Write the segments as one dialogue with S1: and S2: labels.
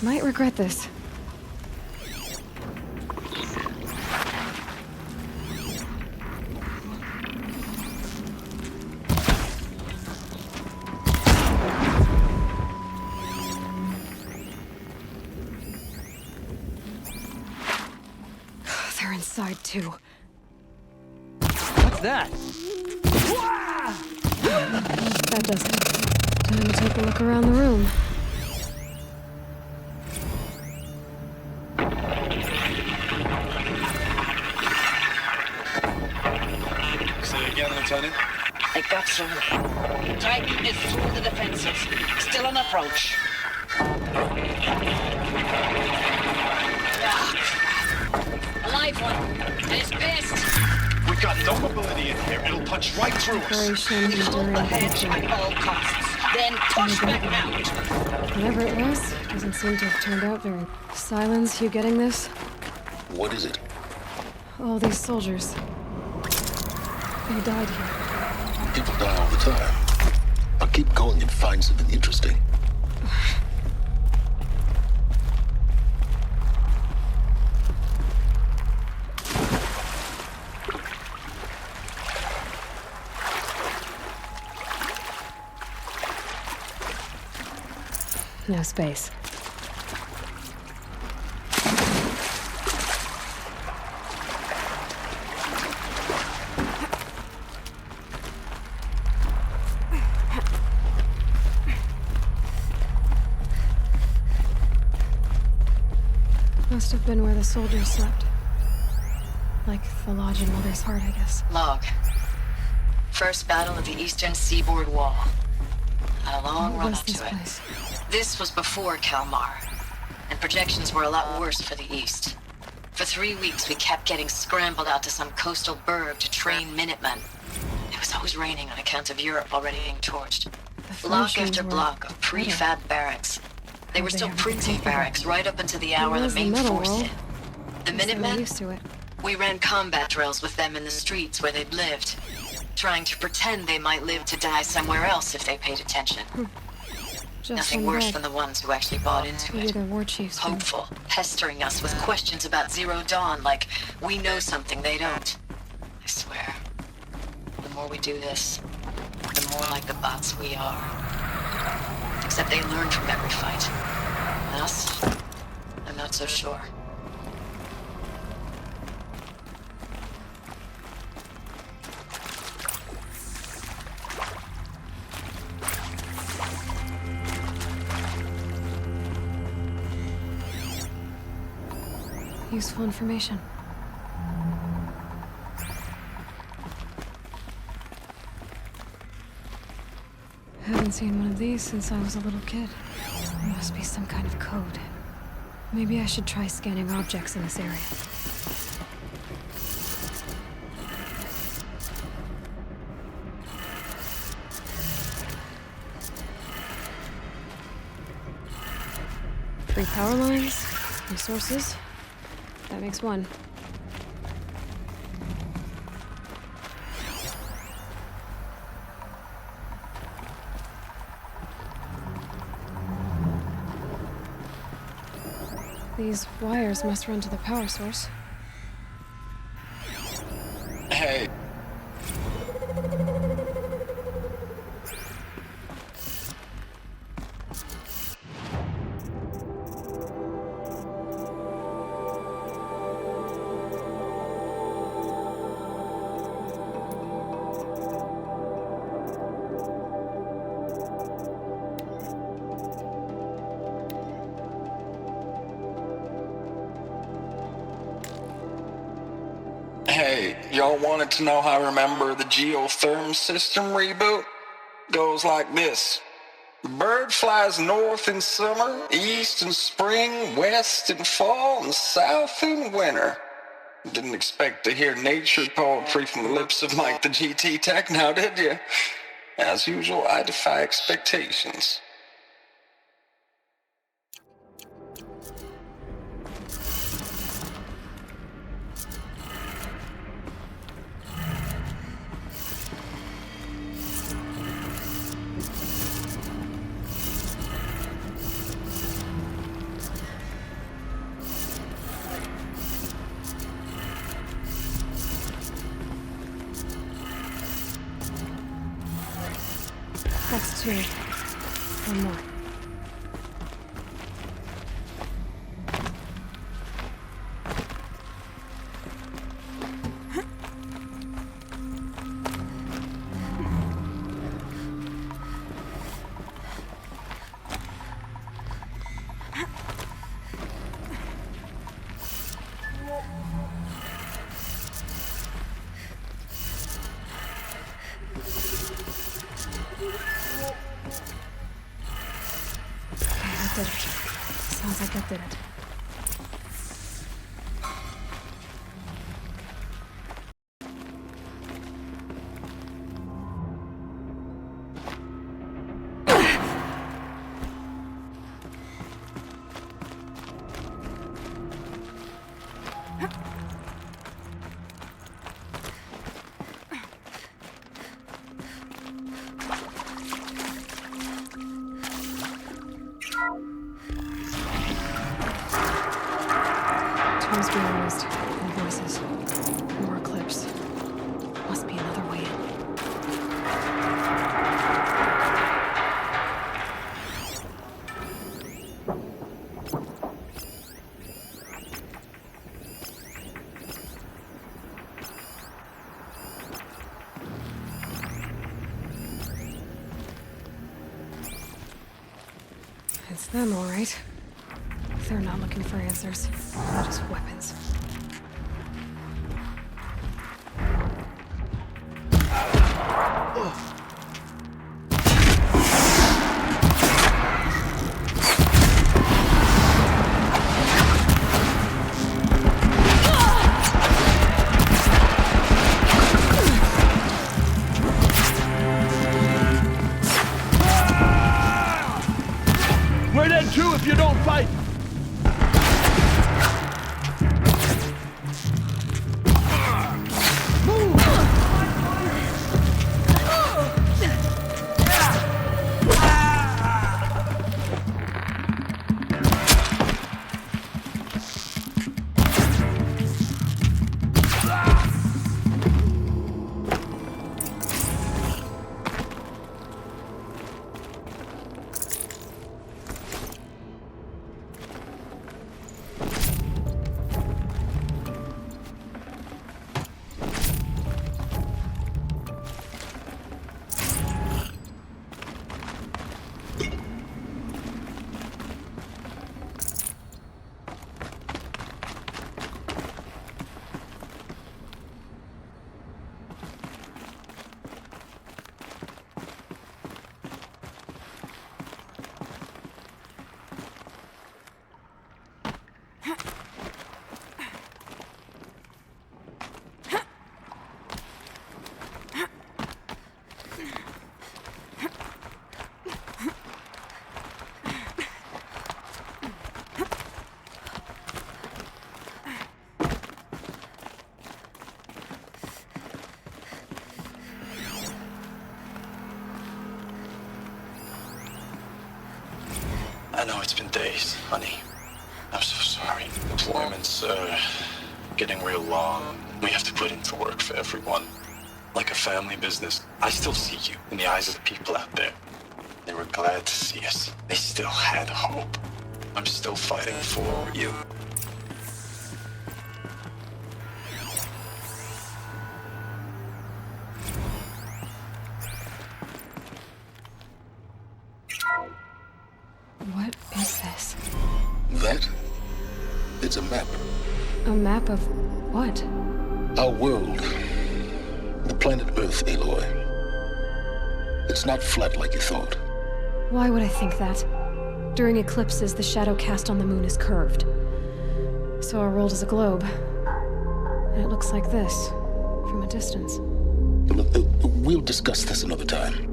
S1: Might regret this. They're inside, too.
S2: What's that?
S1: That does it. Time to take a look around the room.
S3: Say again, Lieutenant.
S4: They got through. Titan is through the defenses. Still on approach. Ah, crap. A live one. And it's pissed.
S3: We got no mobility in here. It'll punch right through us.
S1: Operation
S4: We hold the
S1: Enduring
S4: hedge
S1: Victory.
S4: at all costs. Then push back out.
S1: Whatever it was, doesn't seem to have turned out very... Silence, you getting this?
S5: What is it?
S1: All these soldiers. They died here.
S5: People die all the time. I'll keep going and find something interesting.
S1: No space. Must have been where the soldiers slept. Like the lodge in Mother's Heart, I guess.
S4: Log. First battle of the eastern seaboard wall. Had a long
S1: What
S4: run
S1: was
S4: up
S1: this
S4: to it.
S1: place?
S4: This was before Kalmar, and projections were a lot worse for the east. For 3 weeks, we kept getting scrambled out to some coastal burg to train Minutemen. It was always raining on account of Europe already being torched.
S1: The
S4: Block
S1: French
S4: after
S1: were
S4: block of prefab barracks. They were
S1: How'd they
S4: still
S1: ever get
S4: printing
S1: taken?
S4: barracks right up until the hour
S1: It
S4: the
S1: was the
S4: main
S1: metal
S4: force
S1: world.
S4: hit. The
S1: Guess they were
S4: Minutemen?
S1: used to it.
S4: We ran combat drills with them in the streets where they'd lived, trying to pretend they might live to die somewhere else if they paid attention.
S1: Just
S4: Nothing
S1: one
S4: worse
S1: dead.
S4: than the ones who actually bought into
S1: Maybe
S4: it.
S1: they're war chiefs. then.
S4: Hopeful, pestering us with questions about Zero Dawn, like we know something they don't. I swear, the more we do this, the more like the bots we are. Except they learn from every fight. Us? I'm not so sure.
S1: Useful information. Haven't seen one of these since I was a little kid. There must be some kind of code. Maybe I should try scanning objects in this area. Three power lines, resources. That makes one. These wires must run to the power source.
S3: Hey. Hey, y'all wanted to know how I remember the geotherm system reboot? Goes like this. The bird flies north in summer, east in spring, west in fall, and south in winter. Didn't expect to hear nature poetry from the lips of Mike the GT Tech now, did you? As usual, I defy expectations.
S1: That's 2. One more. Did it. Sounds like that did it. Tools being used, and voices. More clips. Must be another way in. It's them, all right. They're not looking for answers. They're just weapons.
S2: We're dead too if you don't fight!
S3: I know it's been days, honey. I'm so sorry. Deployments, getting real long. We have to put in for work for everyone. Like a family business. I still see you in the eyes of the people out there. They were glad to see us. They still had hope. I'm still fighting for you.
S1: What is this?
S5: That? It's a map.
S1: A map of what?
S5: Our world. The planet Earth, Aloy. It's not flat like you thought.
S1: Why would I think that? During eclipses, the shadow cast on the moon is curved. So our world is a globe. And it looks like this, from a distance.
S5: We'll discuss this another time.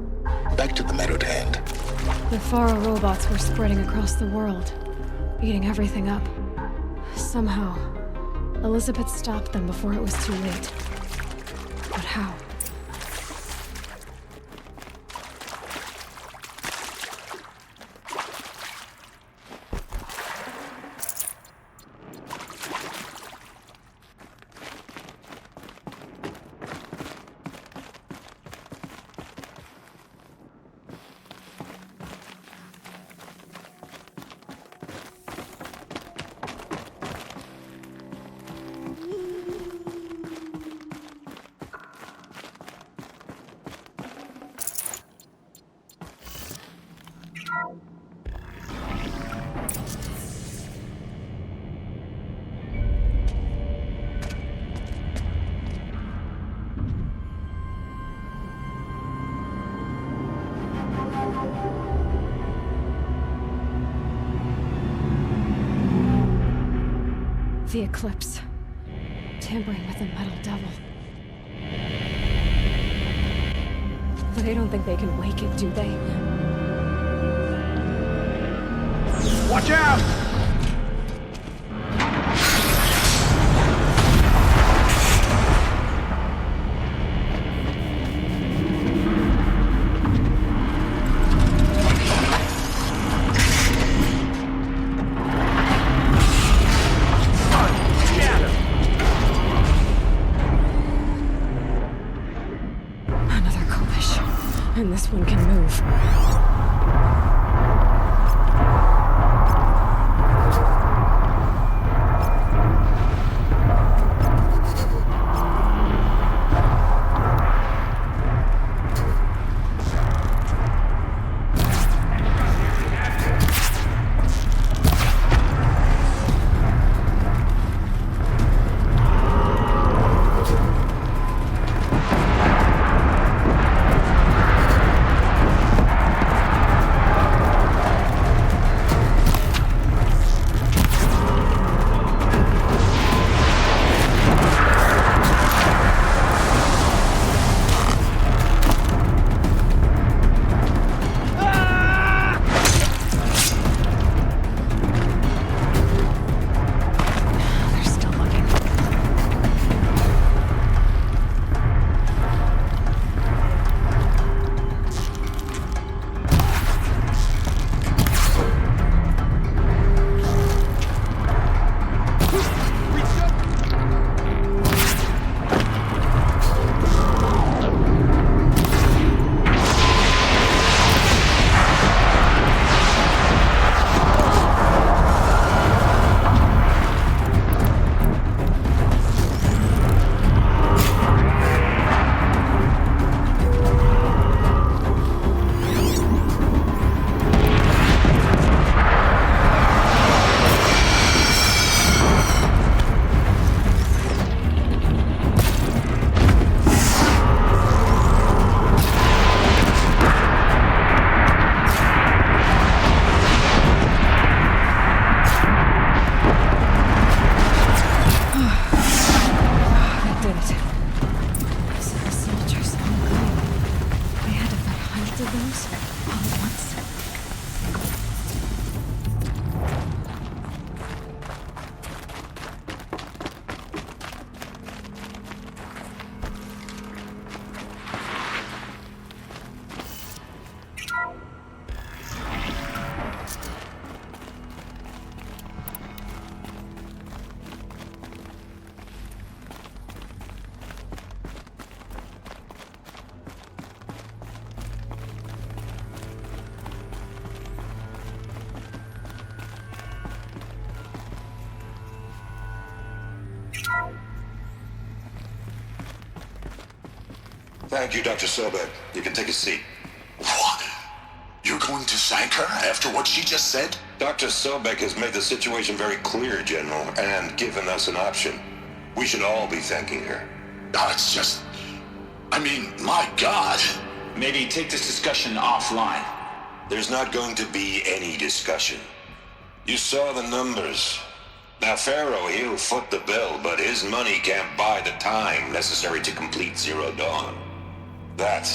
S5: Back to the matter at hand.
S1: The Faro robots were spreading across the world, eating everything up. Somehow, Elizabeth stopped them before it was too late. But how? The Eclipse. Tampering with the Metal Devil. But I don't think they can wake it, do they?
S2: Watch out!
S1: Another Kovish. And this one can move. They're still looking. That did it. So the soldiers all gone. They had to fight hundreds of those all at once.
S5: Thank you, Dr. Sobek. You can take a seat. What? You're going to thank her after what she just said? Dr. Sobek has made the situation very clear, General, and given us an option. We should all be thanking her. No, it's just... I mean, my God.
S6: Maybe take this discussion offline.
S5: There's not going to be any discussion. You saw the numbers. Now, Pharaoh, he'll foot the bill, but his money can't buy the time necessary to complete Zero Dawn. That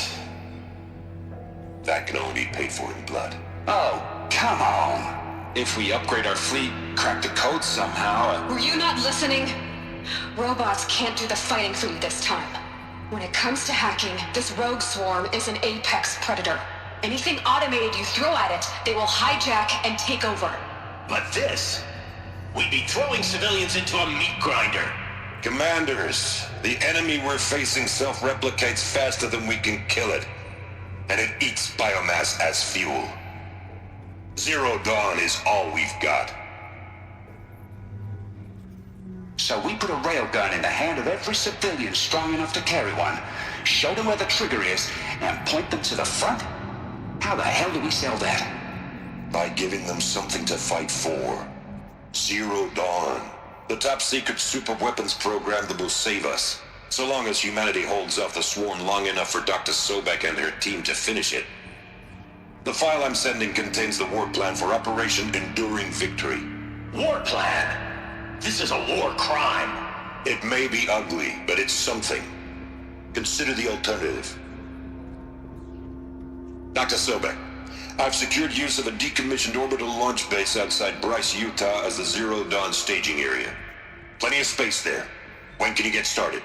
S5: can only be paid for in blood.
S6: Oh, come on. If we upgrade our fleet, crack the code somehow...
S4: Were you not listening? Robots can't do the fighting for you this time. When it comes to hacking, this rogue swarm is an apex predator. Anything automated you throw at it, they will hijack and take over.
S6: But this... We'd be throwing civilians into a meat grinder.
S5: Commanders, the enemy we're facing self-replicates faster than we can kill it. And it eats biomass as fuel. Zero Dawn is all we've got.
S6: So we put a railgun in the hand of every civilian strong enough to carry one, show them where the trigger is, and point them to the front? How the hell do we sell that?
S5: By giving them something to fight for. Zero Dawn. The top-secret superweapons program that will save us. So long as humanity holds off the swarm long enough for Dr. Sobek and her team to finish it. The file I'm sending contains the war plan for Operation Enduring Victory.
S6: War plan?
S5: This is a war crime. It may be ugly, but it's something. Consider the alternative. Dr. Sobek, I've secured use of a decommissioned orbital launch base outside Bryce, Utah as the Zero Dawn staging area. Plenty of space there. When can you get started?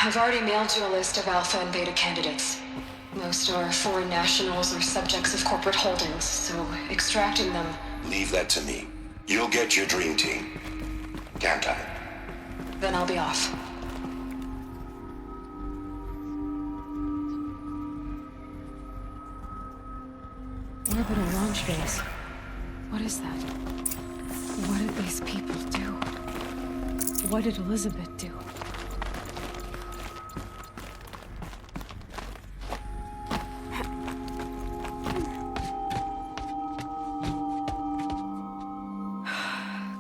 S4: I've already mailed you a list of Alpha and Beta candidates. Most are foreign nationals or subjects of corporate holdings, so extracting them...
S5: Leave that to me. You'll get your dream team. Count on it.
S4: Then I'll be off.
S1: Orbital launch base. What is that? What did these people do? What did Elizabeth do?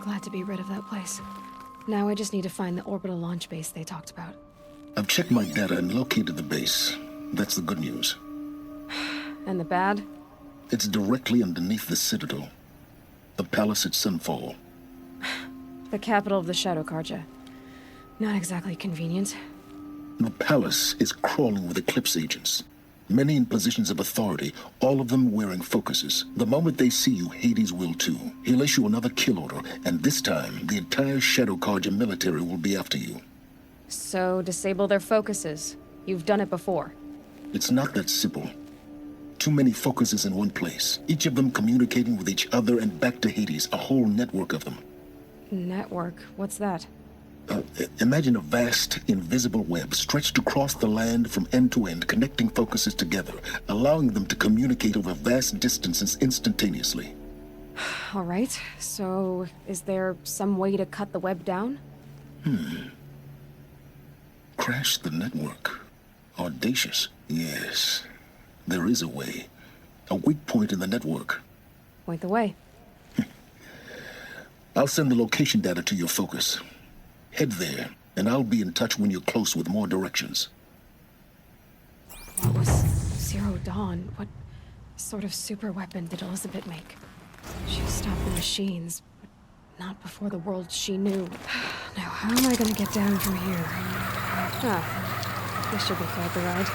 S1: Glad to be rid of that place. Now I just need to find the orbital launch base they talked about.
S7: I've checked my data and located the base. That's the good news.
S1: And the bad?
S7: It's directly underneath the Citadel. The palace at Sunfall.
S1: The capital of the Shadow Carja. Not exactly convenient.
S7: The palace is crawling with Eclipse agents. Many in positions of authority, all of them wearing focuses. The moment they see you, Hades will too. He'll issue another kill order, and this time, the entire Shadow Carja military will be after you.
S1: So, disable their focuses. You've done it before.
S7: It's not that simple. Too many focuses in one place, each of them communicating with each other and back to Hades, a whole network of them.
S1: Network? What's that?
S7: Imagine a vast, invisible web stretched across the land from end to end, connecting focuses together, allowing them to communicate over vast distances instantaneously.
S1: All right, so is there some way to cut the web down?
S7: Crash the network. Audacious. Yes, there is a way. A weak point in the network.
S1: Point the way.
S7: I'll send the location data to your focus. Head there, and I'll be in touch when you're close with more directions.
S1: What was Zero Dawn? What sort of super weapon did Elizabeth make? She stopped the machines, but not before the world she knew. Now, how am I gonna get down from here? This should be quite the ride.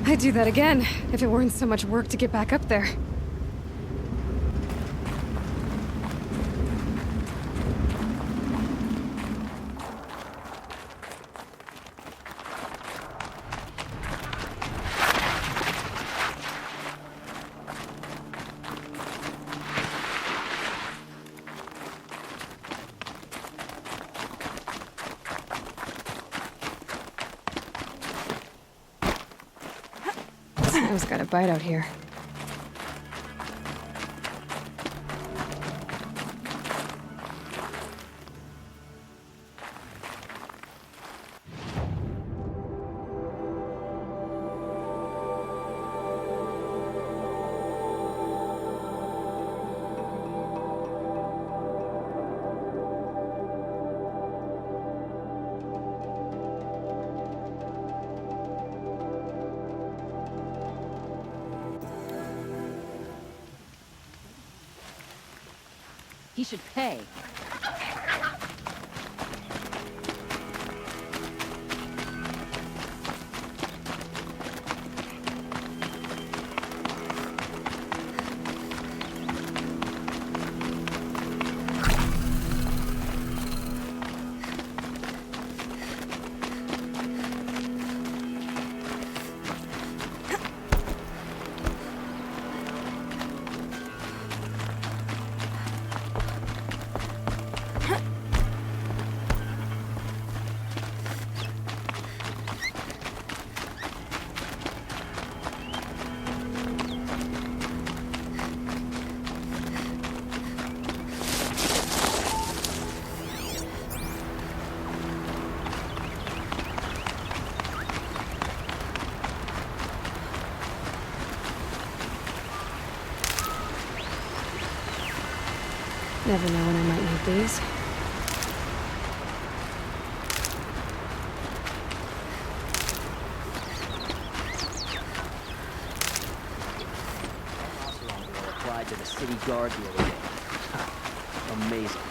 S1: I'd do that again, if it weren't so much work to get back up there. Snow's got a bite out here.
S8: He should pay.
S1: Never know when I might need these.
S8: Applied to the city guard the other day. Amazing.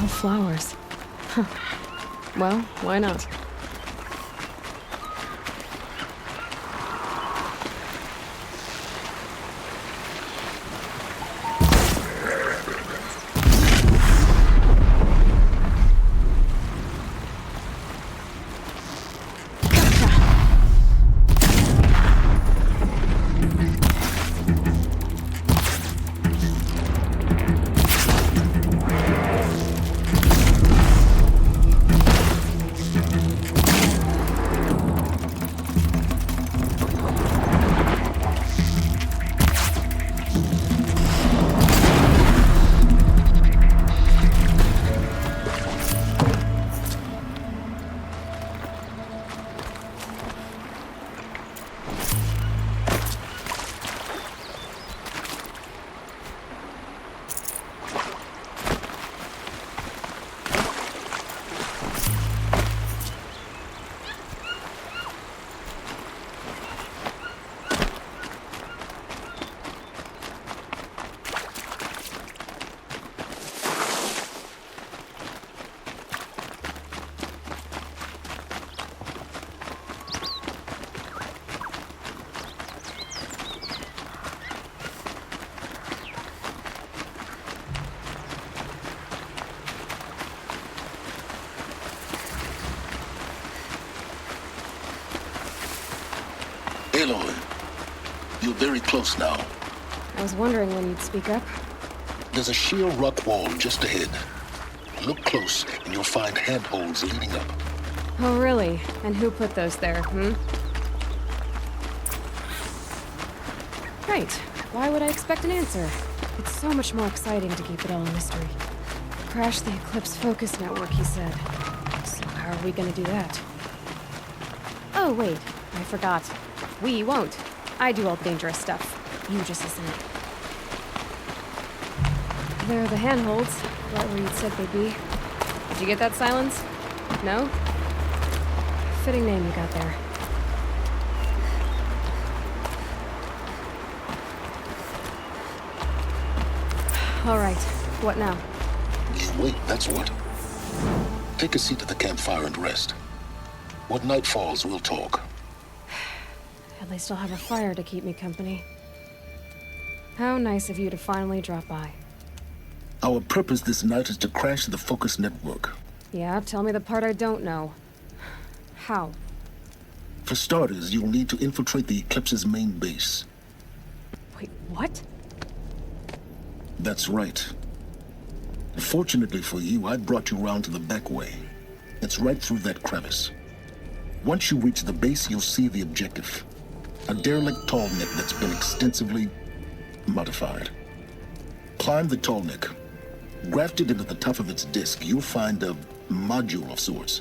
S1: All flowers. Huh. Well, why not?
S7: Aloy, you're very close now.
S1: I was wondering when you'd speak up.
S7: There's a sheer rock wall just ahead. Look close, and you'll find handholds leading up.
S1: Oh, really? And who put those there, Right. Why would I expect an answer? It's so much more exciting to keep it all a mystery. Crash the Eclipse focus network, he said. So how are we gonna do that? Oh, wait. I forgot. We won't. I do all the dangerous stuff. You just listen. There are the handholds, right where you'd said they'd be. Did you get that, Silence? No? Fitting name you got there. All right. What now?
S7: You wait, that's what. Take a seat at the campfire and rest. When night falls, we'll talk.
S1: At least I'll have a fire to keep me company. How nice of you to finally drop by.
S7: Our purpose this night is to crash the focus network.
S1: Yeah, tell me the part I don't know. How?
S7: For starters, you'll need to infiltrate the Eclipse's main base.
S1: Wait, what?
S7: That's right. Fortunately for you, I brought you round to the back way. It's right through that crevice. Once you reach the base, you'll see the objective. A derelict tall neck that's been extensively modified. Climb the tall neck. Grafted into the top of its disk, you'll find a module of sorts.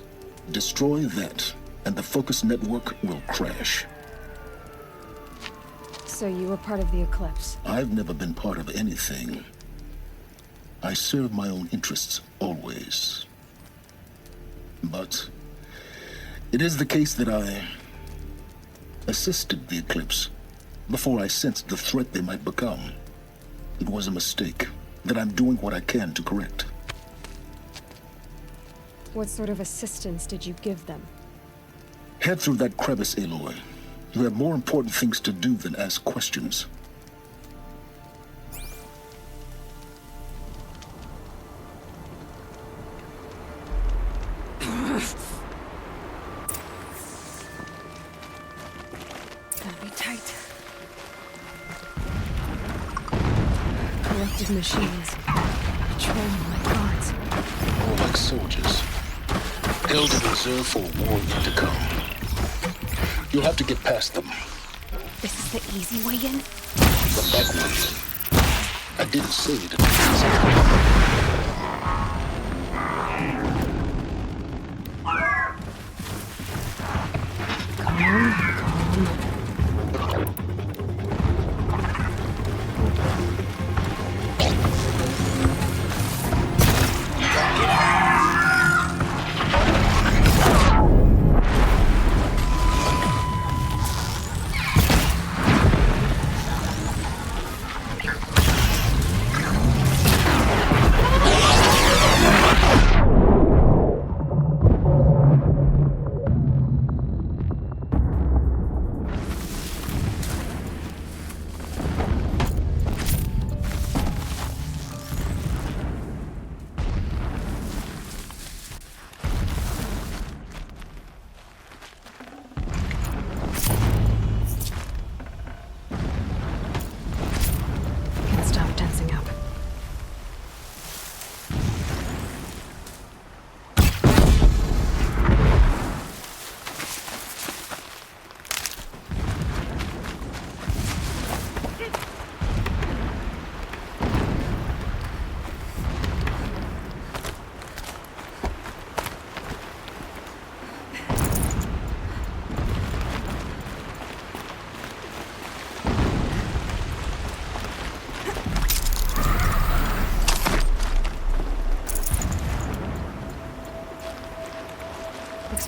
S7: Destroy that, and the focus network will crash.
S1: So you were part of the Eclipse?
S7: I've never been part of anything. I serve my own interests, always. But it is the case that I assisted the Eclipse before I sensed the threat they might become. It was a mistake that I'm doing what I can to correct.
S1: What sort of assistance did you give them?
S7: Head through that crevice, Aloy. You have more important things to do than ask questions.
S1: Gotta be tight. Corrupted machines. Patrolling like guards.
S7: More like soldiers. Held in reserve for a war yet to come. You'll have to get past them.
S1: This is the easy way in?
S7: The back way. I didn't say it. Easy.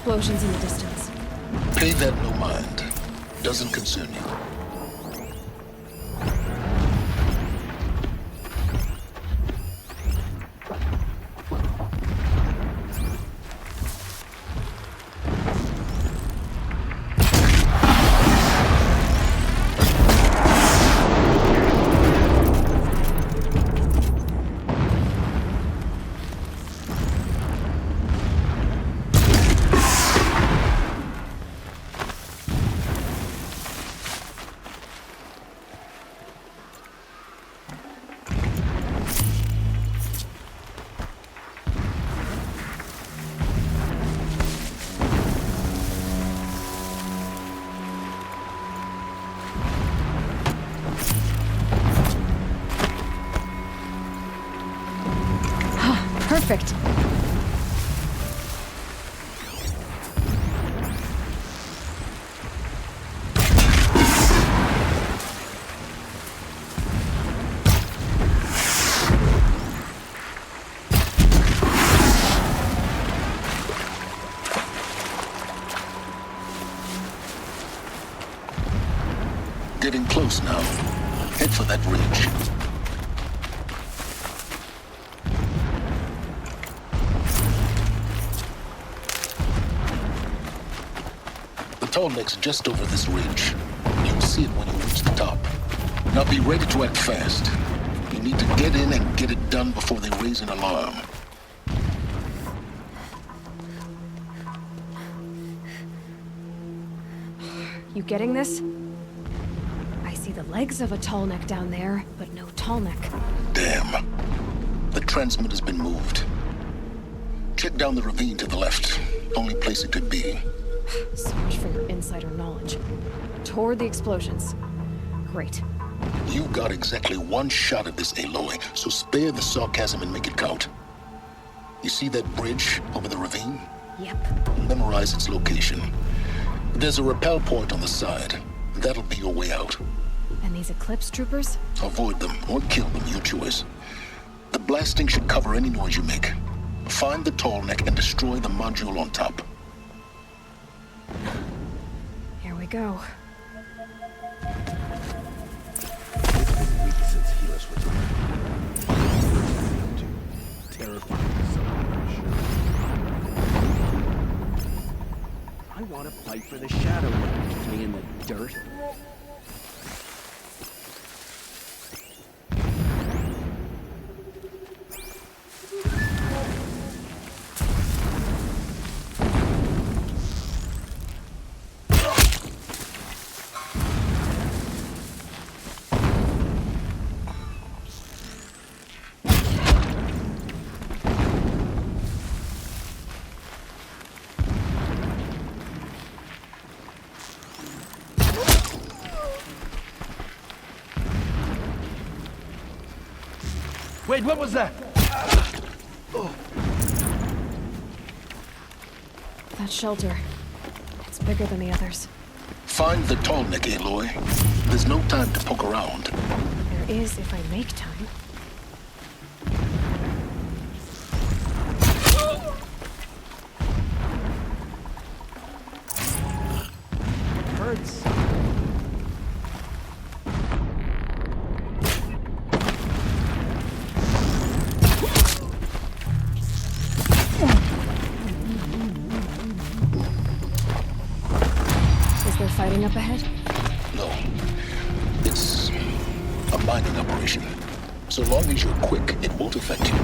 S1: explosions in the distance.
S7: Pay that no mind. Doesn't concern you.
S1: Perfect.
S7: Getting close now. Head for that ridge. The tall neck's just over this ridge. You'll see it when you reach the top. Now be ready to act fast. You need to get in and get it done before they raise an alarm.
S1: You getting this? I see the legs of a tall neck down there, but no tall neck.
S7: Damn. The transmitter's been moved. Check down the ravine to the left. Only place it could be.
S1: So much for your insider knowledge. Toward the explosions. Great.
S7: You've got exactly one shot at this, Aloy, so spare the sarcasm and make it count. You see that bridge over the ravine?
S1: Yep.
S7: Memorize its location. There's a rappel point on the side. That'll be your way out.
S1: And these Eclipse troopers?
S7: Avoid them or kill them, your choice. The blasting should cover any noise you make. Find the tall neck and destroy the module on top.
S1: Here we go.
S2: Weaknesses heal us with terrifying. I want to fight for the Shadow Lord. Keeps me in the dirt. Wait, what was that?
S1: That shelter. It's bigger than the others.
S7: Find the tall neck, Aloy. There's no time to poke around.
S1: There is if I make time.
S2: Hurts.
S1: Is there fighting up ahead?
S7: No. It's a mining operation. So long as you're quick, it won't affect you.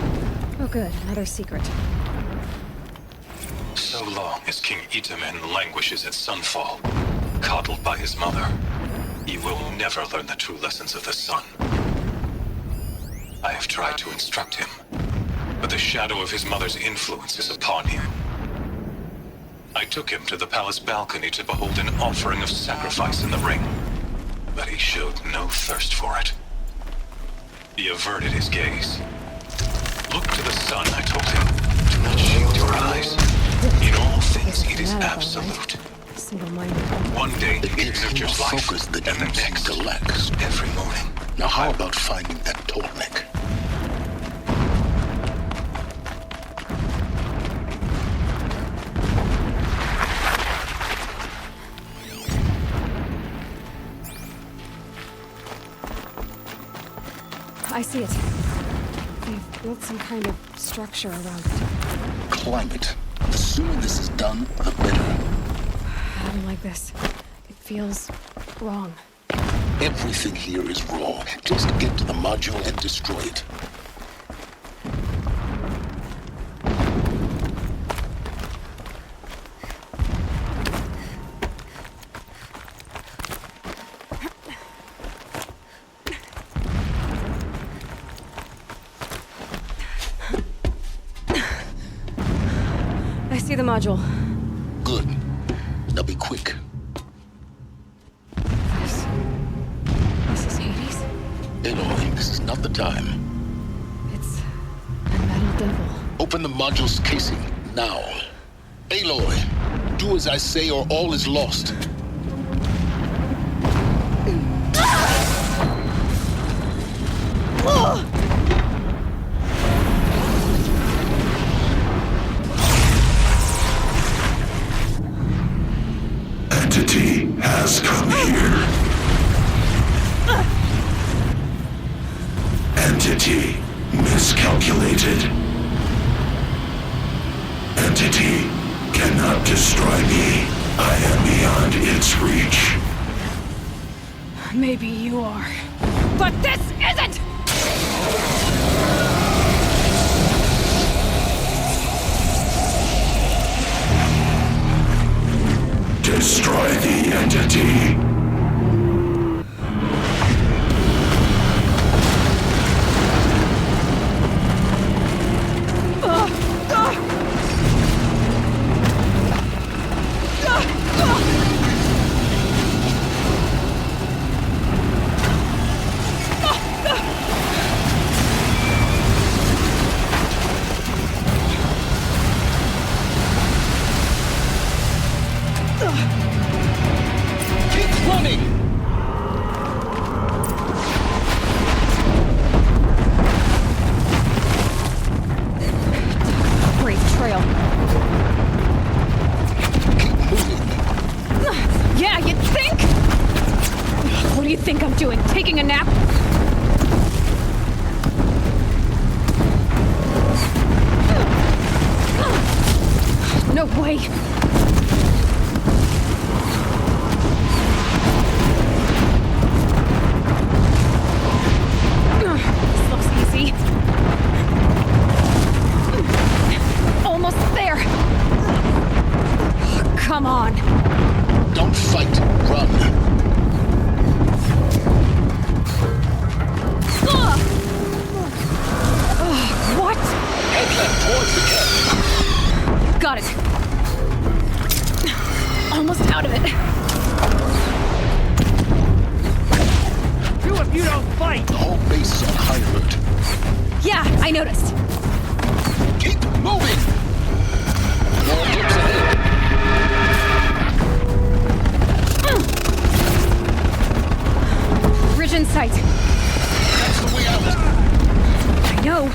S1: Oh good, another secret.
S3: So long as King Itamen languishes at Sunfall, coddled by his mother, he will never learn the true lessons of the sun. I have tried to instruct him, but the shadow of his mother's influence is upon him. I took him to the palace balcony to behold an offering of sacrifice in the ring, but he showed no thirst for it. He averted his gaze. Look to the sun, I told him. Do not shield your eyes. In all things, it is absolute.
S1: Single-minded.
S3: One day,
S7: It
S3: it
S7: gives you
S3: nurtures
S7: a
S3: life,
S7: focus that
S3: and the
S7: you seem
S3: next,
S7: to lack.
S3: every morning.
S7: Now how about finding that tall neck?
S1: I see it. They've built some kind of structure around it.
S7: Climate. The sooner this is done, the better.
S1: I don't like this. It feels wrong.
S7: Everything here is wrong. Just get to the module and destroy it.
S1: I see the module.
S7: Good. Now be quick.
S1: This is Hades?
S7: Aloy, this is not the time.
S1: It's a metal devil.
S7: Open the module's casing, now. Aloy, do as I say or all is lost.
S5: Entity has come here. Entity miscalculated. Entity cannot destroy me. I am beyond its reach.
S1: Maybe you are. But this isn't!
S5: Destroy the entity.
S7: Keep running!
S1: Great trail.
S7: Keep moving.
S1: Yeah, you'd think? What do you think I'm doing? Taking a nap? No way! This looks easy. Almost there! Come on!
S7: Don't fight, run.
S1: What?
S7: Headlamp towards the camp.
S1: Got it. Almost out of it.
S2: Do if you don't fight!
S7: The whole base is on high alert.
S1: Yeah, I noticed.
S7: Keep moving! More clips ahead.
S1: Bridge in sight.
S7: That's the way out.
S1: I know.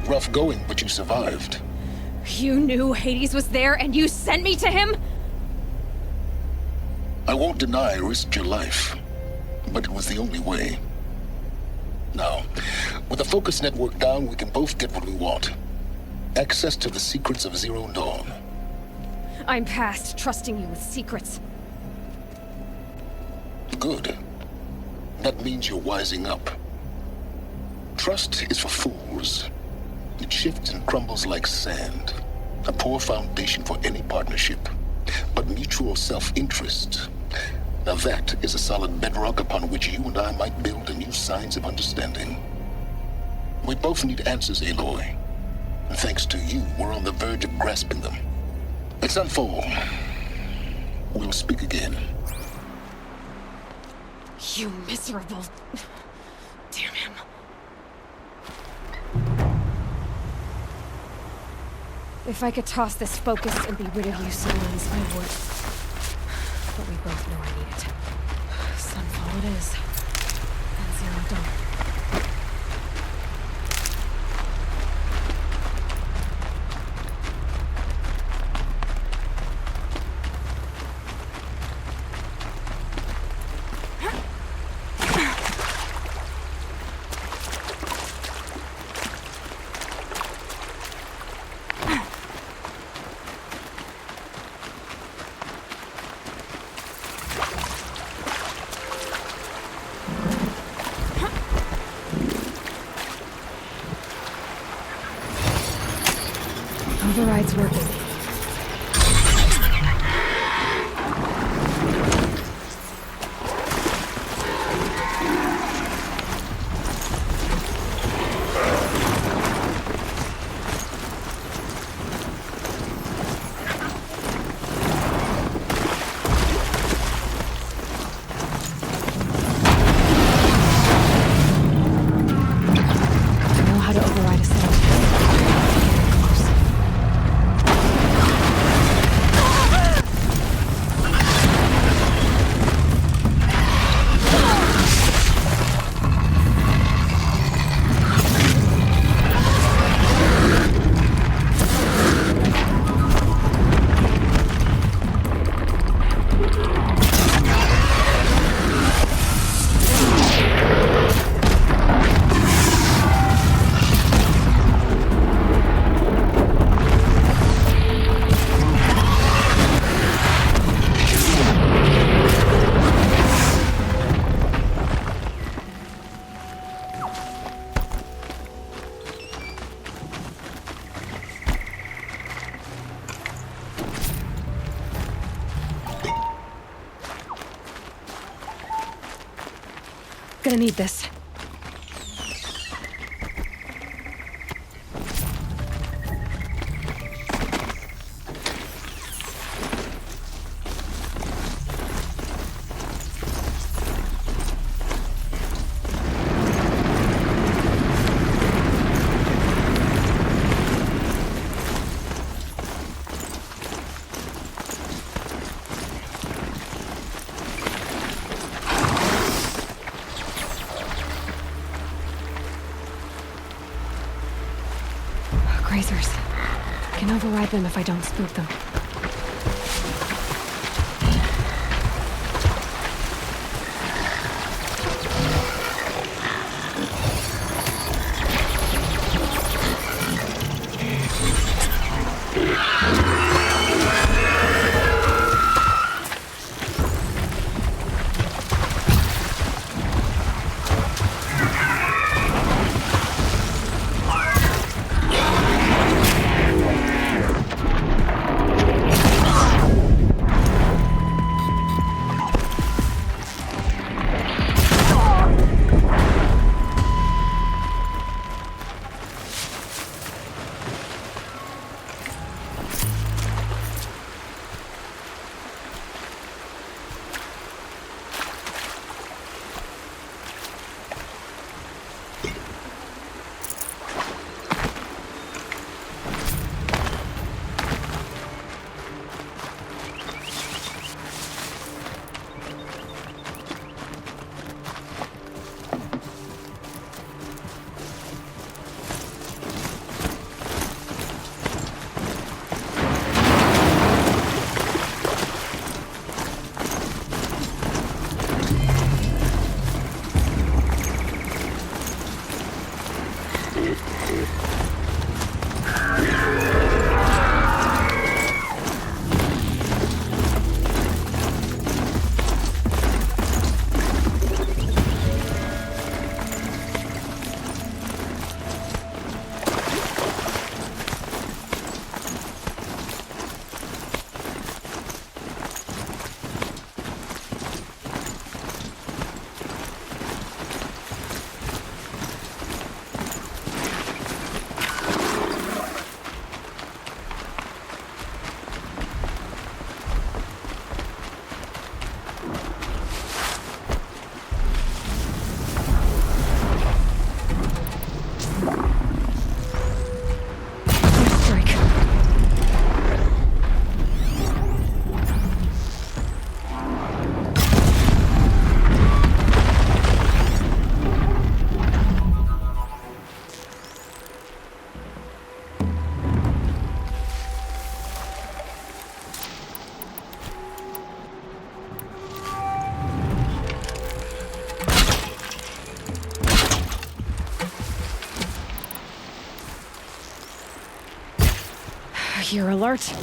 S7: Rough going, but you survived.
S1: You knew Hades was there and you sent me to him?
S7: I won't deny I risked your life, but it was the only way. Now, with the focus network down, we can both get what we want. Access to the secrets of Zero Dawn.
S1: I'm past trusting you with secrets.
S7: Good. That means you're wising up. Trust is for fools. It shifts and crumbles like sand. A poor foundation for any partnership. but mutual self-interest. Now that is a solid bedrock upon which you and I might build a new science of understanding. We both need answers, Aloy. And thanks to you, we're on the verge of grasping them. Let's unfold. We'll speak again.
S1: You miserable... Damn him. If I could toss this focus and be rid of you, Solons, I would. But we both know I need it. Sunfall it is. And Zero Dawn. Override's working. I know how to override a set of Gonna need this. Grazers. I can override them if I don't spook them. Gear alert.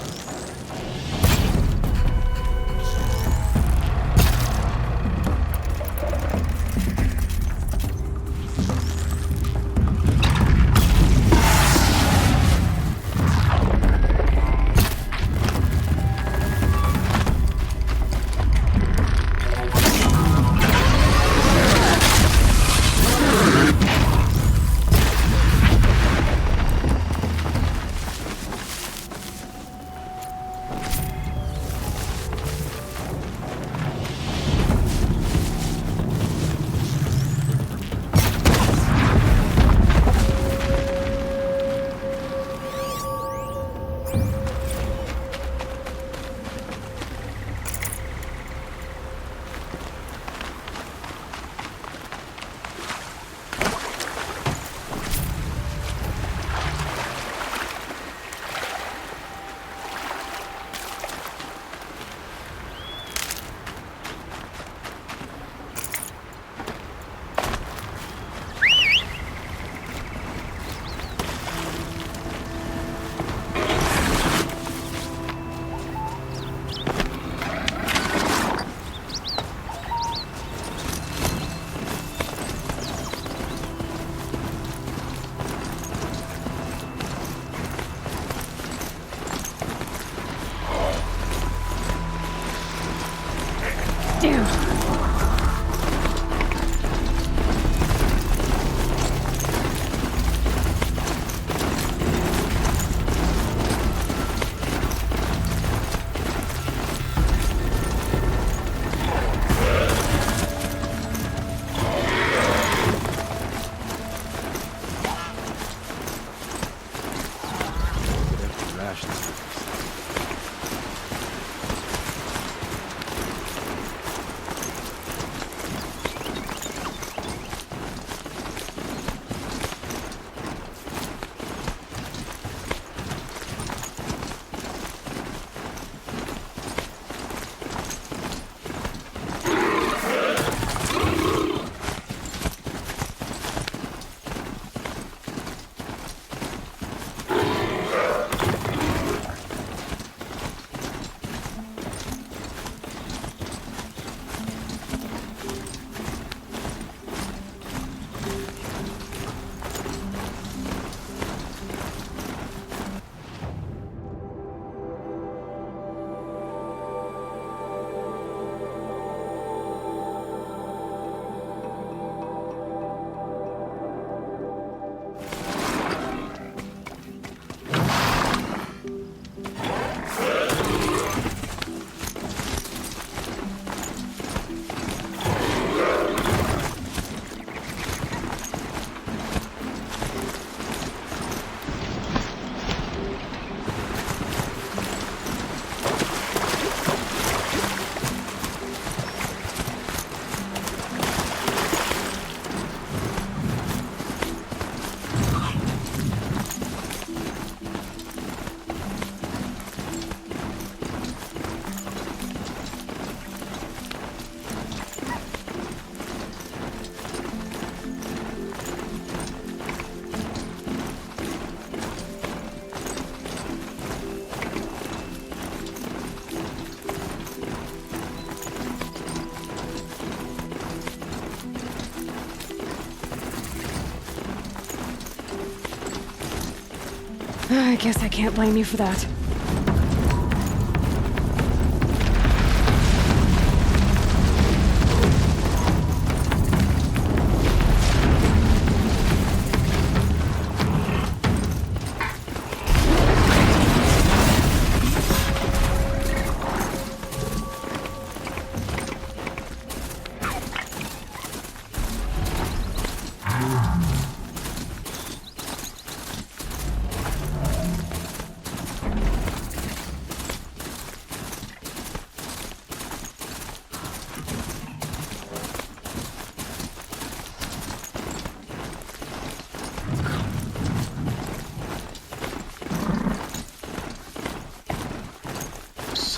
S1: Damn. I guess I can't blame you for that.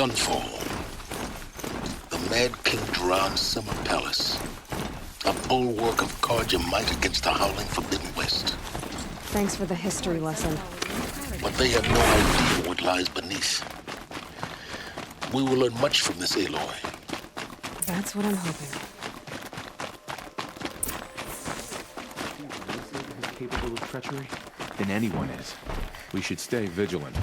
S7: Sunfall. The Mad King Duran's summer palace. A bulwark of guard your might against the howling Forbidden West.
S1: Thanks for the history lesson.
S7: But they have no idea what that lies beneath. We will learn much from this Aloy.
S1: That's what I'm hoping.
S2: Is capable of treachery? Then anyone is. We should stay vigilant.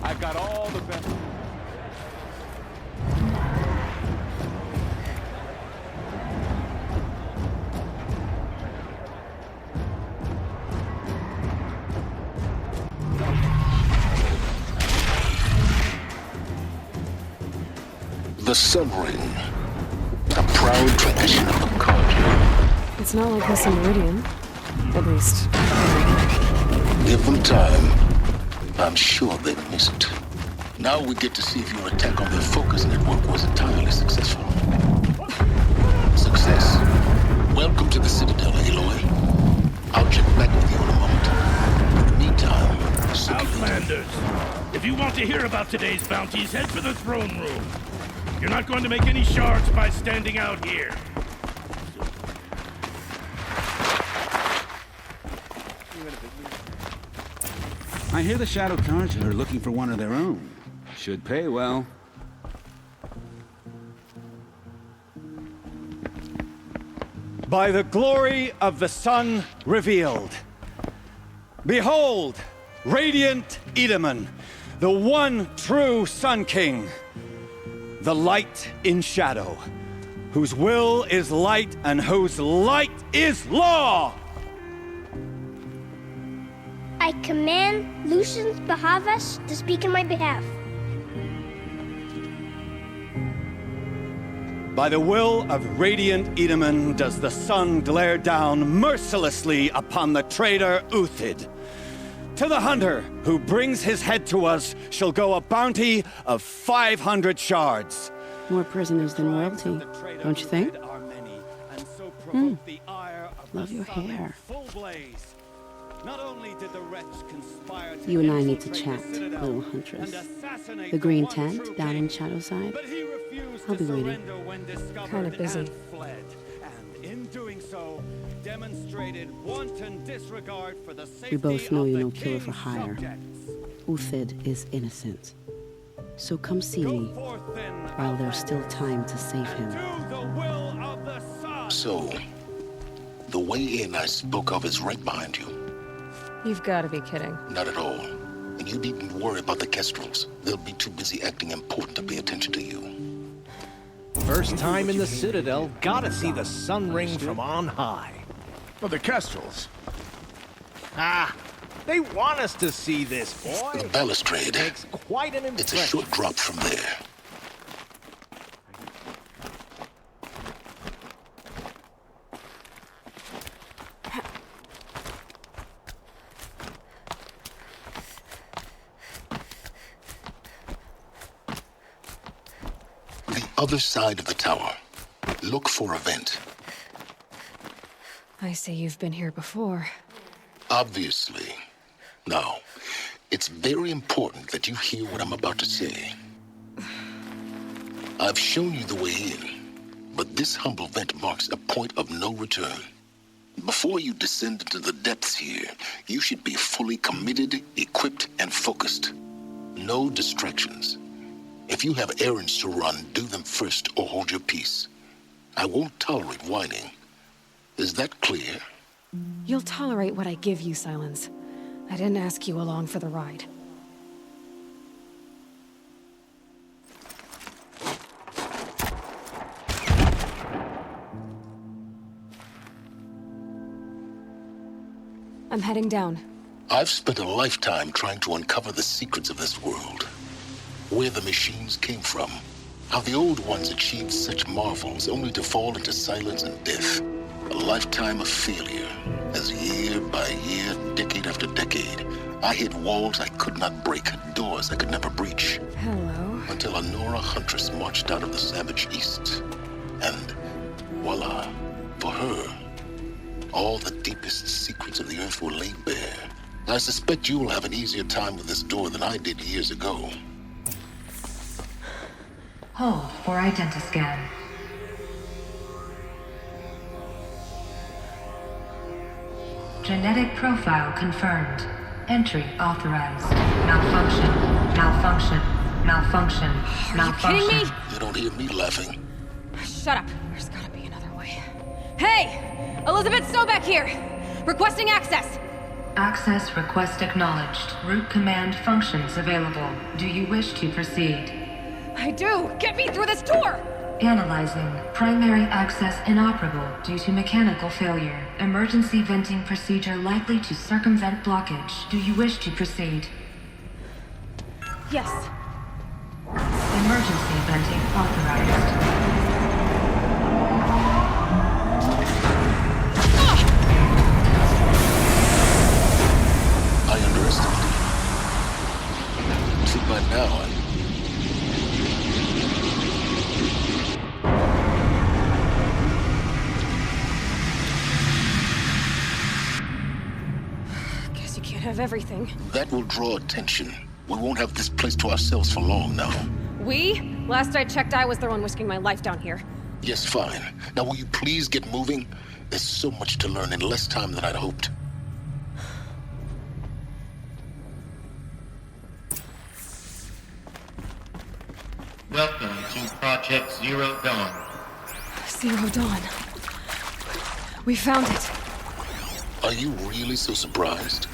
S2: I've got all the best.
S7: The Sun Ring, a proud tradition of the Carja.
S1: It's not like this in Meridian. At least.
S7: Give them time. I'm sure they miss it. Now we get to see if your attack on their focus network was entirely successful. Success. Welcome to the Citadel, Aloy. I'll check back with you in a moment. In the meantime, circulate.
S2: Outlanders, if you want to hear about today's bounties, head for the throne room. You're not going to make any shards by standing out here.
S9: I hear the Shadow Carja are looking for one of their own. Should pay well.
S10: By the glory of the sun revealed. Behold, radiant Edaman, the one true Sun King. The light in shadow, whose will is light and whose light is law!
S11: I command Lucius Bahavas to speak in my behalf.
S10: By the will of radiant Edaman does the sun glare down mercilessly upon the traitor Uthid. To the hunter who brings his head to us shall go a bounty of 500 shards.
S12: More prisoners than royalty, don't you think? Love your hair. You and I need to chat, little huntress. The green tent down in Shadowside. I'll be waiting.
S1: Kind of busy.
S10: In doing so, demonstrated wanton disregard for the safety
S12: We both know you're no
S10: of the
S12: killer
S10: king's
S12: for hire.
S10: subjects.
S12: Uthid is innocent. So come see me while there's still time to save him.
S10: Do the will of the sun.
S7: So, the way in I spoke of is right behind you.
S1: You've got to be kidding.
S7: Not at all. And you needn't worry about the Kestrels. They'll be too busy acting important to pay attention to you.
S13: First time in the Citadel, gotta see the sun ring from on high.
S14: Well, the Kestrels.
S13: Ah, they want us to see this, boy.
S7: The balustrade.
S13: Makes quite an impression.
S7: It's a short drop from there. The other side of the tower. Look for a vent.
S1: I see you've been here before.
S7: Obviously. Now, it's very important that you hear what I'm about to say. I've shown you the way in, but this humble vent marks a point of no return. Before you descend into the depths here, you should be fully committed, equipped, and focused. No distractions. If you have errands to run, do them first or hold your peace. I won't tolerate whining. Is that clear?
S1: You'll tolerate what I give you, Silence. I didn't ask you along for the ride. I'm heading down.
S7: I've spent a lifetime trying to uncover the secrets of this world. Where the machines came from. How the old ones achieved such marvels only to fall into silence and death. A lifetime of failure, as year by year, decade after decade, I hit walls I could not break, doors I could never breach.
S1: Hello.
S7: Until a Nora huntress marched out of the savage east. And voila, for her, all the deepest secrets of the earth were laid bare. I suspect you will have an easier time with this door than I did years ago.
S15: Hold for identiscan. Genetic profile confirmed. Entry authorized. Malfunction. Malfunction. Malfunction. Malfunction.
S1: Are you kidding me?
S7: You don't hear me laughing.
S1: Shut up. There's gotta be another way. Hey! Elizabeth Sobek here! Requesting access!
S15: Access request acknowledged. Root command functions available. Do you wish to proceed?
S1: I do! Get me through this door!
S15: Analyzing. Primary access inoperable due to mechanical failure. Emergency venting procedure likely to circumvent blockage. Do you wish to proceed?
S1: Yes.
S15: Emergency venting authorized.
S7: I underestimated you. See, by now,
S1: Guess you can't have everything.
S7: that will draw attention. We won't have this place to ourselves for long now.
S1: We? Last I checked, I was the one risking my life down here.
S7: Yes, fine. Now will you please get moving? There's so much to learn in less time than I'd hoped.
S16: Welcome to Project Zero Dawn.
S1: Zero Dawn. We found it.
S7: Are you really so surprised?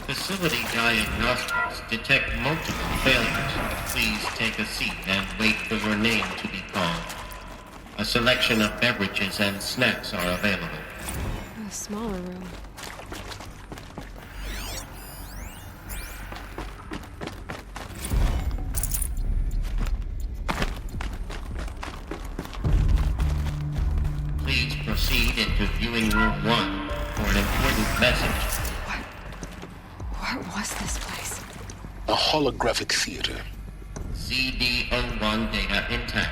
S16: Facility diagnostics detect multiple failures. Please take a seat and wait for your name to be called. A selection of beverages and snacks are available.
S1: A smaller room.
S16: Please proceed into viewing room 1 for an important message.
S1: What was this place?
S7: A holographic theater.
S16: CD01 data intact.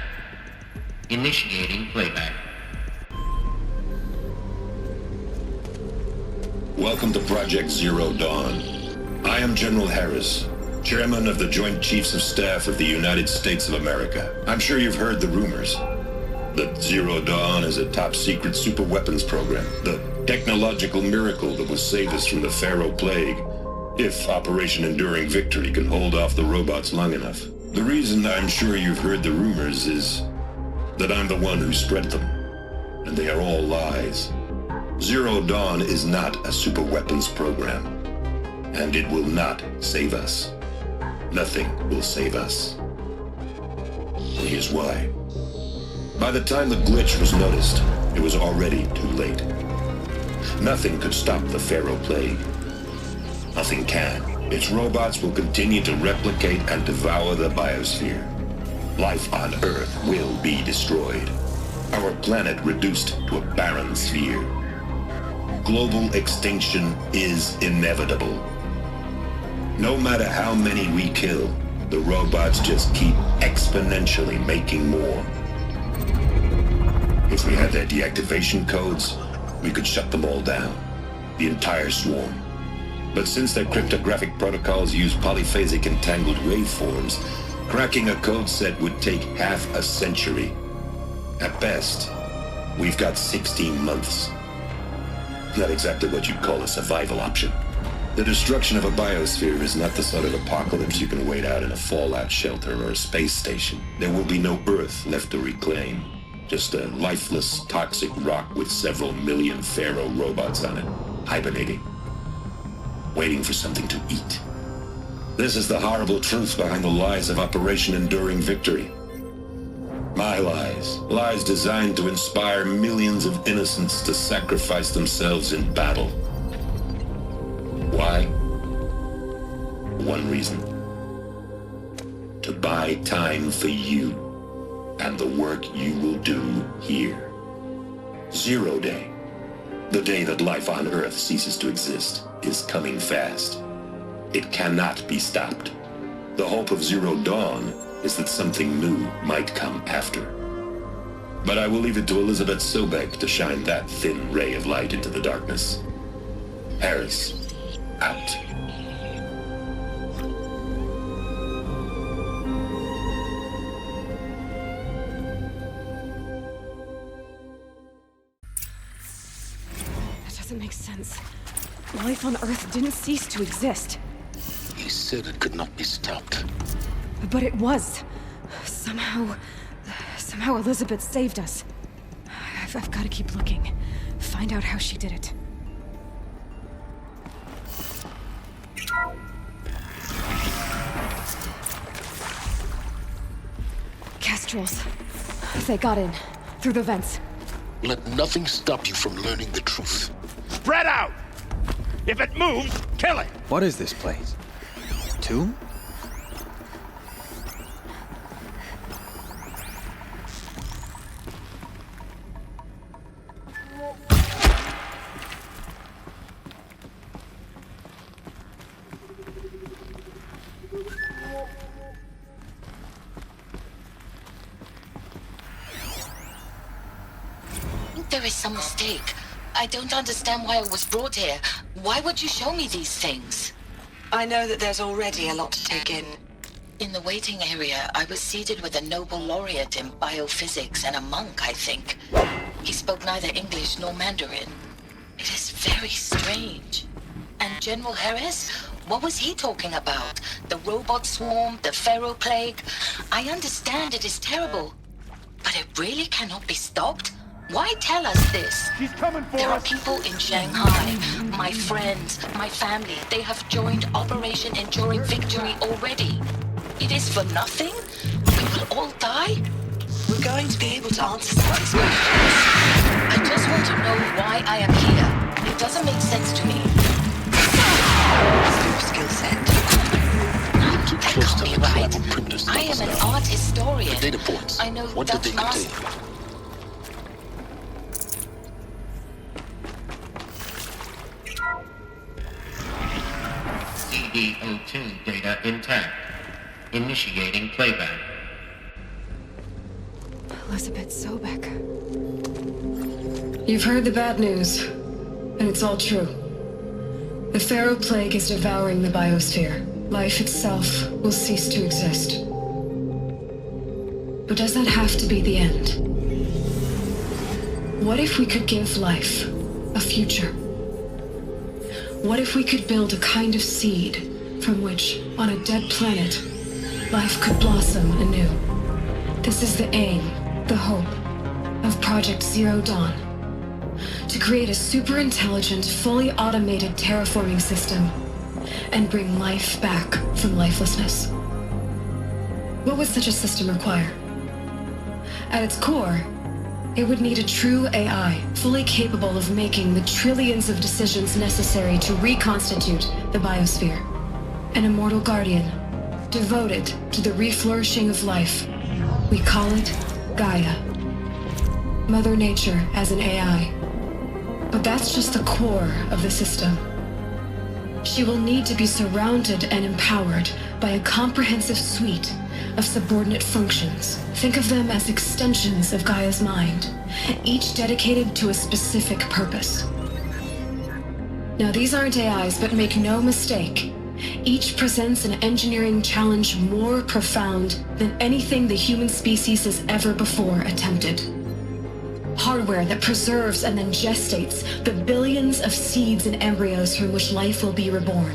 S16: Initiating playback.
S5: Welcome to Project Zero Dawn. I am General Harris, Chairman of the Joint Chiefs of Staff of the United States of America. I'm sure you've heard the rumors that Zero Dawn is a top-secret superweapons program, the technological miracle that will save us from the Pharaoh Plague, if Operation Enduring Victory can hold off the robots long enough. The reason I'm sure you've heard the rumors is that I'm the one who spread them, and they are all lies. Zero Dawn is not a superweapons program. And it will not save us. Nothing will save us. And here's why. By the time the glitch was noticed, it was already too late. Nothing could stop the Pharaoh Plague. Nothing can. Its robots will continue to replicate and devour the biosphere. Life on Earth will be destroyed. Our planet reduced to a barren sphere. Global extinction is inevitable. No matter how many we kill, the robots just keep exponentially making more. If we had their deactivation codes, we could shut them all down. The entire swarm. But since their cryptographic protocols use polyphasic entangled waveforms, cracking a code set would take half a century. At best, we've got 16 months. Not exactly what you'd call a survival option. The destruction of a biosphere is not the sort of apocalypse you can wait out in a fallout shelter or a space station. There will be no Earth left to reclaim. Just a lifeless, toxic rock with several million Pharaoh robots on it, hibernating, waiting for something to eat. This is the horrible truth behind the lies of Operation Enduring Victory. My lies. Lies designed to inspire millions of innocents to sacrifice themselves in battle. Why? One reason. To buy time for you and the work you will do here. 0 Day. The day that life on Earth ceases to exist is coming fast. It cannot be stopped. The hope of Zero Dawn is that something new might come after. But I will leave it to Elizabeth Sobek to shine that thin ray of light into the darkness. Harris, out.
S1: That doesn't make sense. Life on Earth didn't cease to exist.
S7: He said it could not be stopped.
S1: But it was. Somehow Elizabeth saved us. I've got to keep looking. Find out how she did it. Kestrels. They got in. Through the vents.
S7: Let nothing stop you from learning the truth.
S2: Spread out! If it moves, kill it!
S13: What is this place? Tomb?
S4: There is some mistake. I don't understand why I was brought here. Why would you show me these things?
S17: I know that there's already a lot to take in.
S4: In the waiting area, I was seated with a Nobel laureate in biophysics and a monk, I think. He spoke neither English nor Mandarin. It is very strange. And General Harris? What was he talking about? The robot swarm, the Pharaoh Plague? I understand it is terrible. But it really cannot be stopped? Why tell us this?
S2: She's coming for
S4: There
S2: us.
S4: are people in Shanghai, my friends, my family. They have joined Operation Enduring Victory already. It is for nothing? We will all die?
S17: We're going to be able to answer some of these questions.
S4: I just want to know why I am here. It doesn't make sense to me.
S17: What's your skill set?
S7: Too
S4: That
S7: close
S4: can't
S7: to
S4: be
S7: the
S4: right.
S7: global printers.
S4: I am an art historian.
S7: The data points.
S4: I know
S7: What did they
S4: that's
S7: contain?
S16: CD02 data intact. Initiating playback.
S1: Elizabeth Sobek.
S18: You've heard the bad news, and it's all true. The Pharaoh Plague is devouring the biosphere. Life itself will cease to exist. But does that have to be the end? What if we could give life a future? What if we could build a kind of seed from which, on a dead planet, life could blossom anew? This is the aim, the hope, of Project Zero Dawn. To create a super-intelligent, fully automated terraforming system and bring life back from lifelessness. What would such a system require? At its core, it would need a true AI, fully capable of making the trillions of decisions necessary to reconstitute the biosphere. An immortal guardian, devoted to the reflourishing of life. We call it Gaia. Mother Nature as an AI. But that's just the core of the system. She will need to be surrounded and empowered by a comprehensive suite of subordinate functions. Think of them as extensions of Gaia's mind, each dedicated to a specific purpose. Now, these aren't AIs, but make no mistake, each presents an engineering challenge more profound than anything the human species has ever before attempted. Hardware that preserves and then gestates the billions of seeds and embryos from which life will be reborn.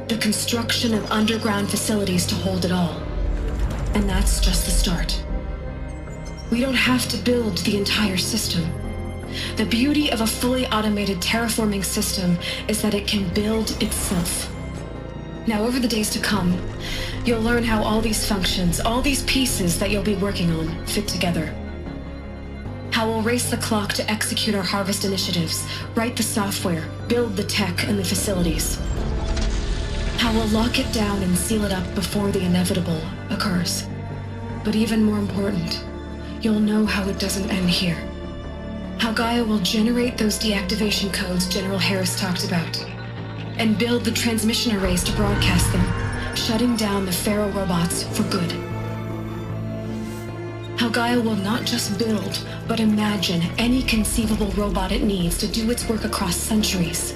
S18: The construction of underground facilities to hold it all. And that's just the start. We don't have to build the entire system. The beauty of a fully automated terraforming system is that it can build itself. Now, over the days to come, you'll learn how all these functions, all these pieces that you'll be working on, fit together. How we'll race the clock to execute our harvest initiatives, write the software, build the tech and the facilities. How we'll lock it down and seal it up before the inevitable occurs. But even more important, you'll know how it doesn't end here. How Gaia will generate those deactivation codes General Harris talked about, and build the transmission arrays to broadcast them, shutting down the Pharaoh robots for good. How Gaia will not just build, but imagine any conceivable robot it needs to do its work across centuries.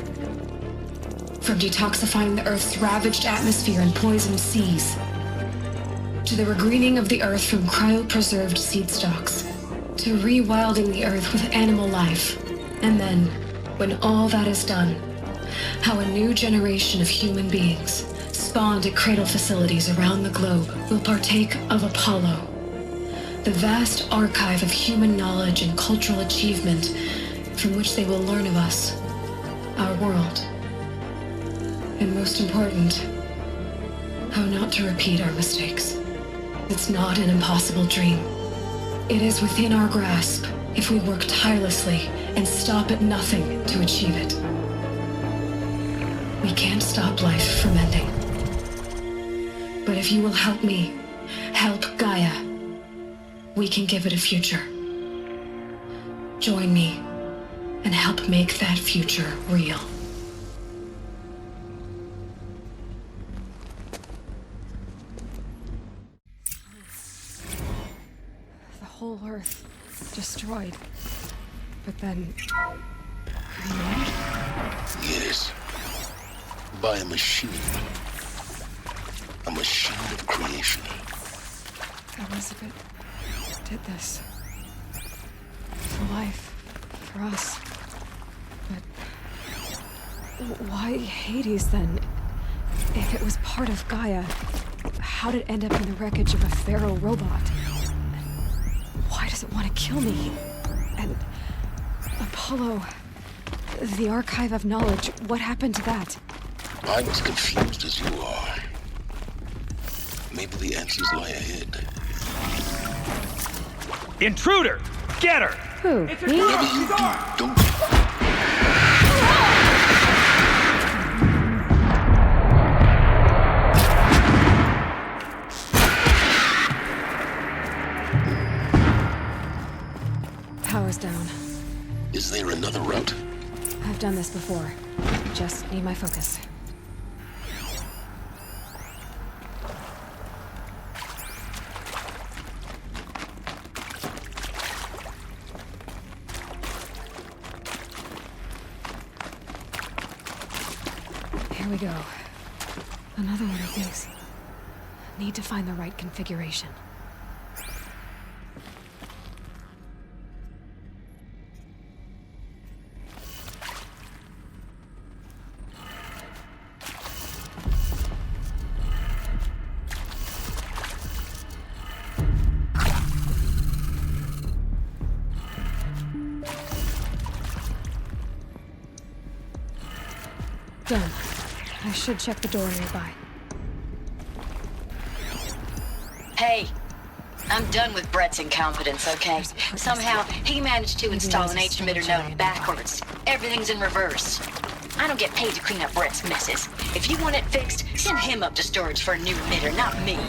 S18: From detoxifying the Earth's ravaged atmosphere and poisoned seas, to the regreening of the Earth from cryopreserved seed stalks, to rewilding the Earth with animal life. And then, when all that is done, how a new generation of human beings, spawned at cradle facilities around the globe, will partake of Apollo, the vast archive of human knowledge and cultural achievement from which they will learn of us, our world. And most important, how not to repeat our mistakes. It's not an impossible dream. It is within our grasp if we work tirelessly and stop at nothing to achieve it. We can't stop life from ending. But if you will help me, help Gaia, we can give it a future. Join me and help make that future real.
S1: The whole Earth destroyed, but then created?
S7: Yes. By a machine. A machine of creation.
S1: Elizabeth did this. For life. For us. But why Hades then? If it was part of Gaia, how did it end up in the wreckage of a Pharaoh robot? Why does it want to kill me? And Apollo, the archive of knowledge, what happened to that?
S7: I'm as confused as you are. Maybe the answers lie ahead.
S13: Intruder! Get her!
S1: Who? Me?
S7: Whatever you do, don't...
S1: Power's down.
S7: Is there another route?
S1: I've done this before. Just need my focus. Here we go. Another one of these. Need to find the right configuration. Done. I should check the door nearby.
S4: Hey, I'm done with Brett's incompetence, okay? Somehow, he managed to install an H-emitter node backwards. Everything's in reverse. I don't get paid to clean up Brett's messes. If you want it fixed, send him up to storage for a new emitter, not me.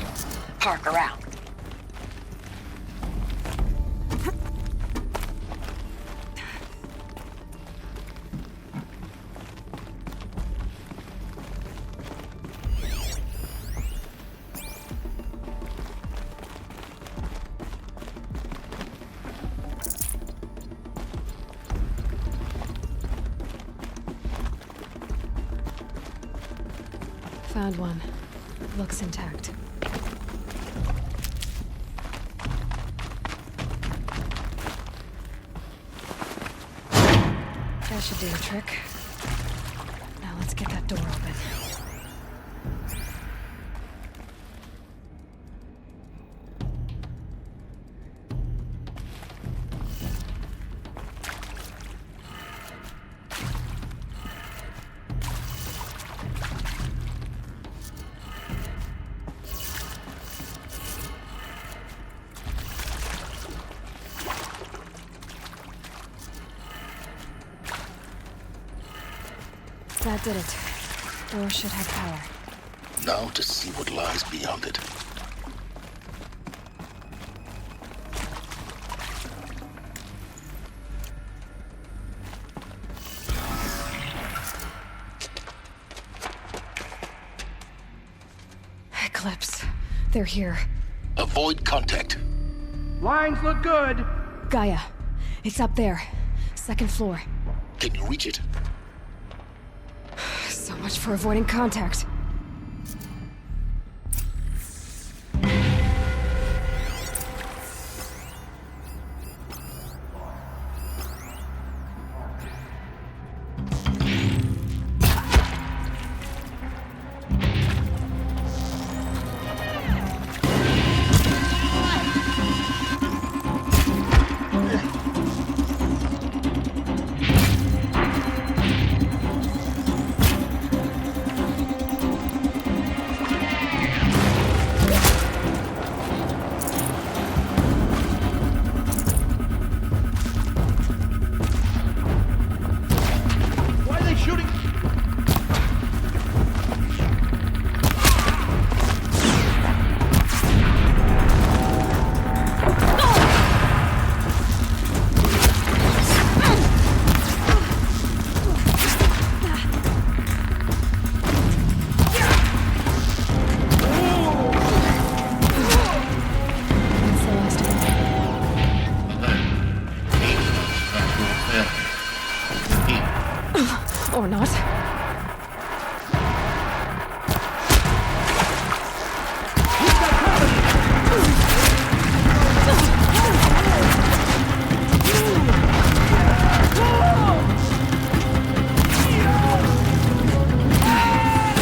S4: Parker out.
S1: Found one. Looks intact. That should do the trick. Now let's get that door open. That did it. Door should have power.
S7: Now to see what lies beyond it.
S1: Eclipse. They're here.
S7: Avoid contact.
S14: Lines look good.
S1: Gaia. It's up there. Second floor.
S7: Can you reach it?
S1: So much for avoiding contact. Or not.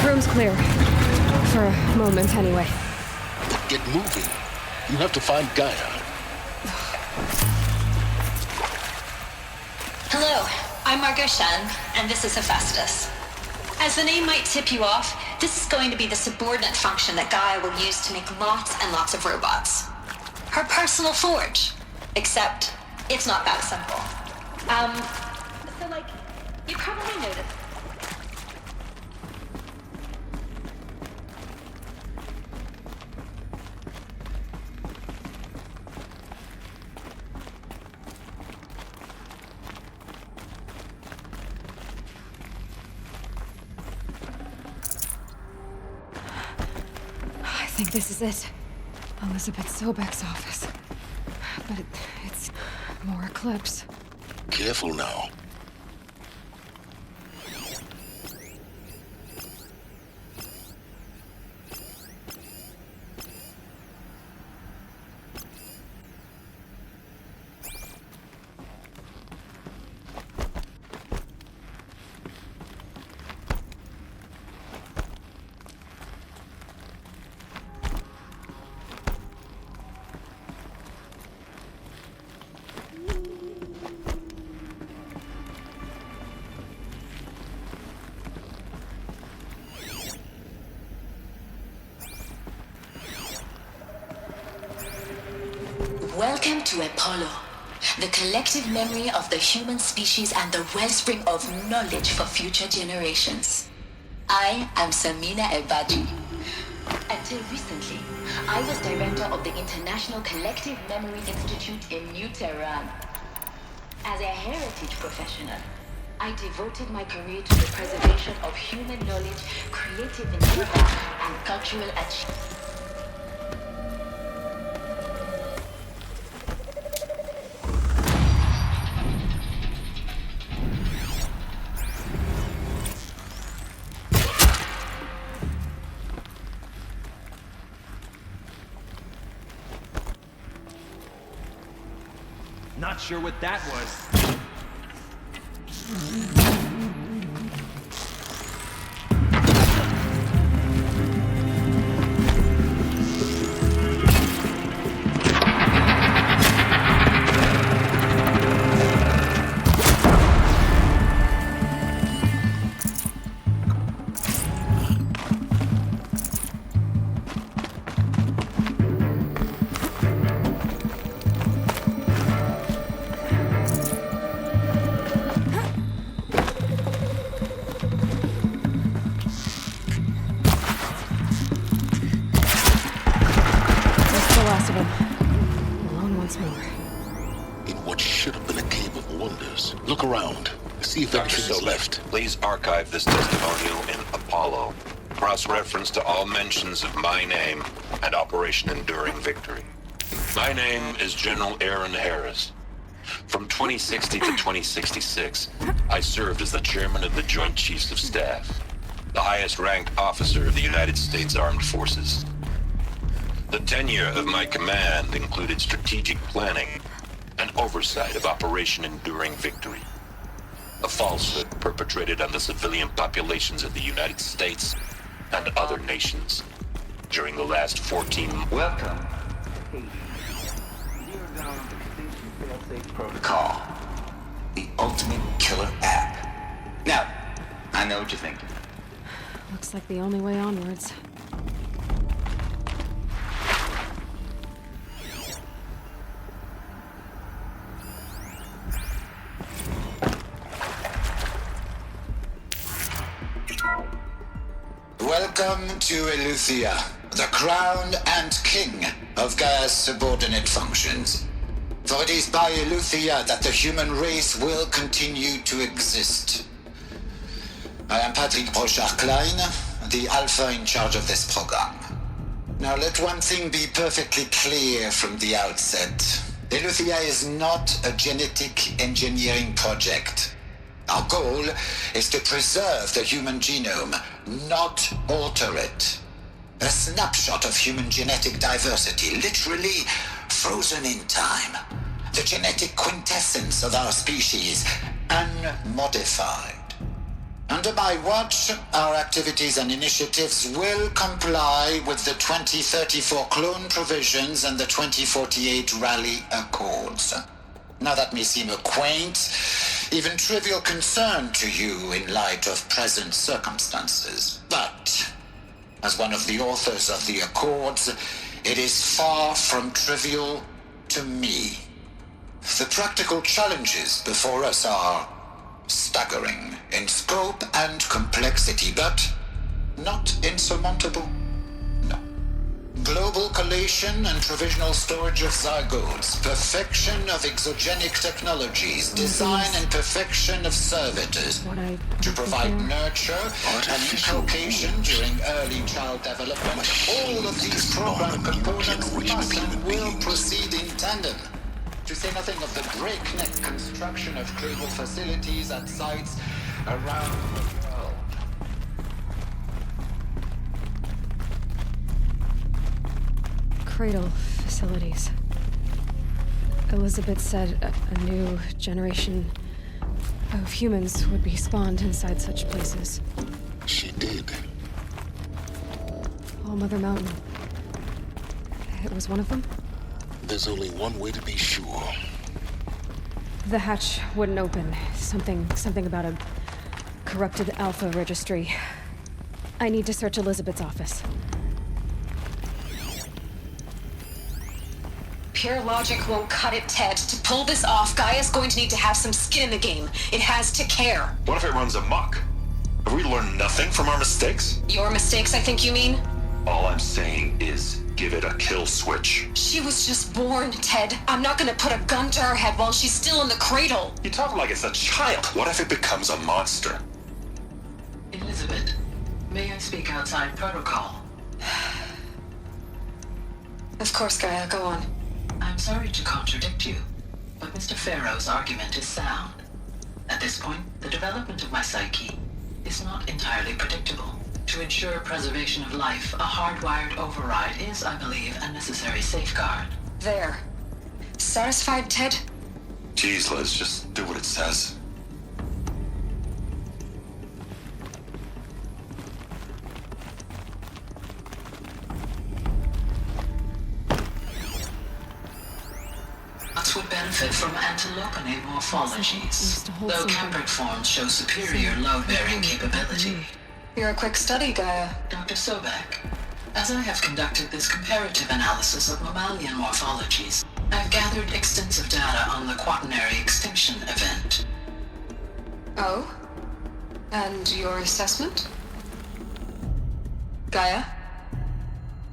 S1: Room's clear. For a moment, anyway.
S7: Get moving. You have to find Gaia.
S19: Hello, I'm Margot Shen, and this is Hephaestus. As the name might tip you off, this is going to be the subordinate function that Gaia will use to make lots and lots of robots. Her personal forge. Except, it's not that simple. You probably noticed.
S1: I think this is it. Elizabeth Sobek's office. But it's more Eclipse.
S7: Careful now.
S4: Welcome to Apollo, the collective memory of the human species and the wellspring of knowledge for future generations. I am Samina Ebadi. Until recently, I was director of the International Collective Memory Institute in New Tehran. As a heritage professional, I devoted my career to the preservation of human knowledge, creative endeavor, and cultural achievement.
S13: Not sure what that was.
S7: Look around. See if everything is left.
S5: Please archive this testimonial in Apollo. Cross-reference to all mentions of my name and Operation Enduring Victory. My name is General Aaron Harris. From 2060 to 2066, I served as the chairman of the Joint Chiefs of Staff, the highest-ranked officer of the United States Armed Forces. The tenure of my command included strategic planning and oversight of Operation Enduring Victory, a falsehood perpetrated on the civilian populations of the United States and other nations during the last 14 months.
S6: Welcome. Protocol, the ultimate killer app. Now, I know what you're thinking.
S1: Looks like the only way onwards.
S6: Welcome to Eleuthia, the crown and king of Gaia's subordinate functions. For it is by Eleuthia that the human race will continue to exist. I am Patrick Brochard-Klein, the Alpha in charge of this program. Now let one thing be perfectly clear from the outset. Eleuthia is not a genetic engineering project. Our goal is to preserve the human genome, not alter it. A snapshot of human genetic diversity, literally frozen in time. The genetic quintessence of our species, unmodified. Under my watch, our activities and initiatives will comply with the 2034 clone provisions and the 2048 Raleigh Accords. Now that may seem a quaint, even trivial concern to you in light of present circumstances, but as one of the authors of the Accords, it is far from trivial to me. The practical challenges before us are staggering in scope and complexity, but not insurmountable. No. Global collation and provisional storage of zygotes, perfection of exogenic technologies, design and perfection of servitors to provide nurture and inculcation during early child development. All of these program components must and will proceed in tandem. To say nothing of the breakneck construction of cradle facilities at sites around the world.
S1: Cradle facilities. Elizabeth said a new generation of humans would be spawned inside such places.
S7: She did.
S1: All Mother Mountain. It was one of them?
S7: There's only one way to be sure.
S1: The hatch wouldn't open. Something about a corrupted Alpha registry. I need to search Elizabeth's office.
S19: Pure logic won't cut it, Ted. To pull this off, Gaia's going to need to have some skin in the game. It has to care.
S5: What if it runs amok? Have we learned nothing from our mistakes?
S19: Your mistakes, I think you mean?
S5: All I'm saying is give it a kill switch.
S19: She was just born, Ted. I'm not gonna put a gun to her head while she's still in the cradle.
S5: You talk like it's a child. What if it becomes a monster?
S4: Elizabeth, may I speak outside protocol?
S19: Of course, Gaia, go on.
S4: I'm sorry to contradict you, but Mr. Farrow's argument is sound. At this point, the development of my psyche is not entirely predictable. To ensure preservation of life, a hardwired override is, I believe, a necessary safeguard.
S19: There. Satisfied, Ted?
S5: Jeez, Liz, just do what it says.
S4: Nuts would benefit from antilopinate morphologies, though Campert forms show superior load-bearing capability.
S19: You're a quick study, Gaia.
S4: Dr. Sobek, as I have conducted this comparative analysis of mammalian morphologies, I've gathered extensive data on the quaternary extinction event.
S19: Oh? And your assessment? Gaia?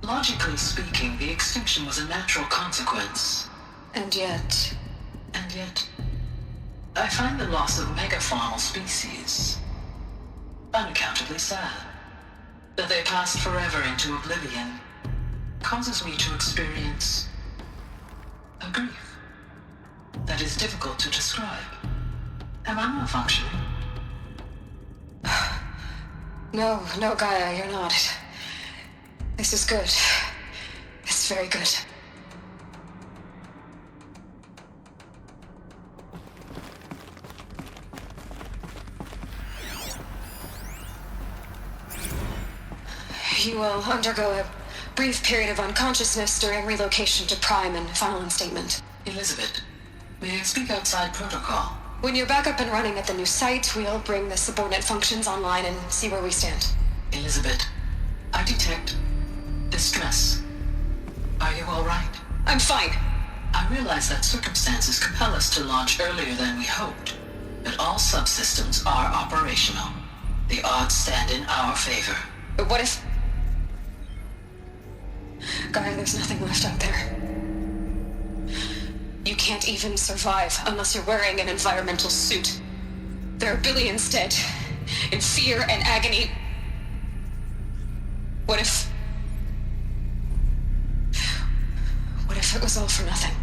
S4: Logically speaking, the extinction was a natural consequence.
S19: And yet,
S4: I find the loss of megafaunal species unaccountably sad. That they passed forever into oblivion causes me to experience a grief that is difficult to describe. Am I malfunctioning?
S19: No, Gaia, you're not. This is good. It's very good. You will undergo a brief period of unconsciousness during relocation to Prime and final instatement.
S4: Elizabeth, may I speak outside protocol?
S19: When you're back up and running at the new site, we'll bring the subordinate functions online and see where we stand.
S4: Elizabeth, I detect distress. Are you all right?
S19: I'm fine.
S4: I realize that circumstances compel us to launch earlier than we hoped, but all subsystems are operational. The odds stand in our favor.
S19: But what if... Gaia, there's nothing left out there. You can't even survive unless you're wearing an environmental suit. There are billions dead, in fear and agony. What if it was all for nothing?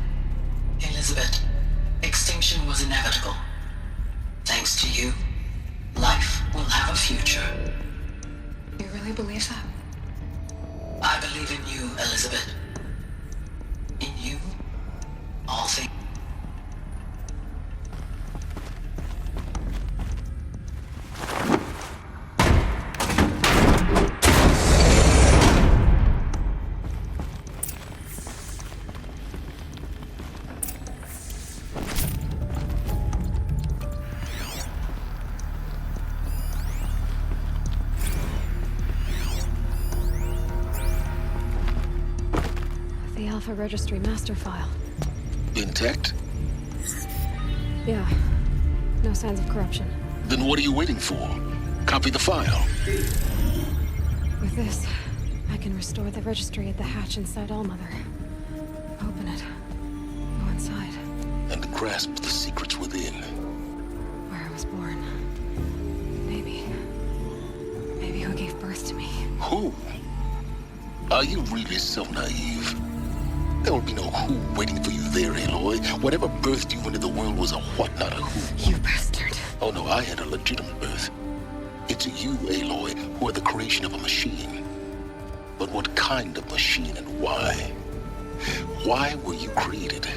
S4: Elizabeth, extinction was inevitable. Thanks to you, life will have a future.
S19: You really believe that?
S4: I believe in you, Elizabeth. In you, all things.
S1: The Alpha Registry master file.
S7: Intact?
S1: Yeah. No signs of corruption.
S7: Then what are you waiting for? Copy the file.
S1: With this, I can restore the registry at the hatch inside Allmother. Open it. Go inside.
S7: And grasp the secrets within.
S1: Where I was born. Maybe who gave birth to me.
S7: Who? Are you really so naive? There will be no who waiting for you there, Aloy. Whatever birthed you into the world was a what, not a who.
S1: You bastard.
S7: Oh no, I had a legitimate birth. It's you, Aloy, who are the creation of a machine. But what kind of machine and why? Why were you created?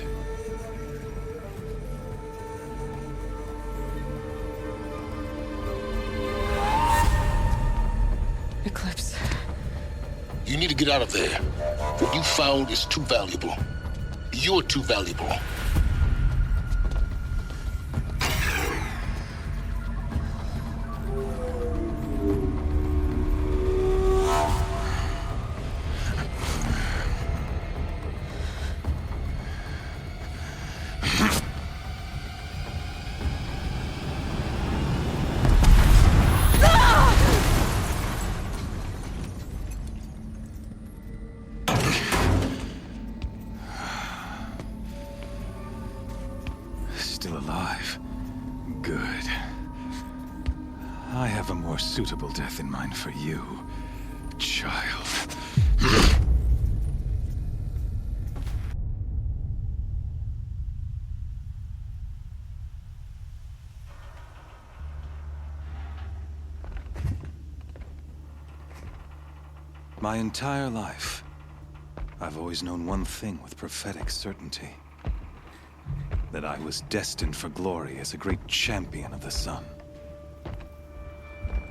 S1: Eclipse.
S7: You need to get out of there. What you found is too valuable. You're too valuable.
S20: still alive. Good. I have a more suitable death in mind for you, child. My entire life, I've always known one thing with prophetic certainty. That I was destined for glory as a great champion of the sun.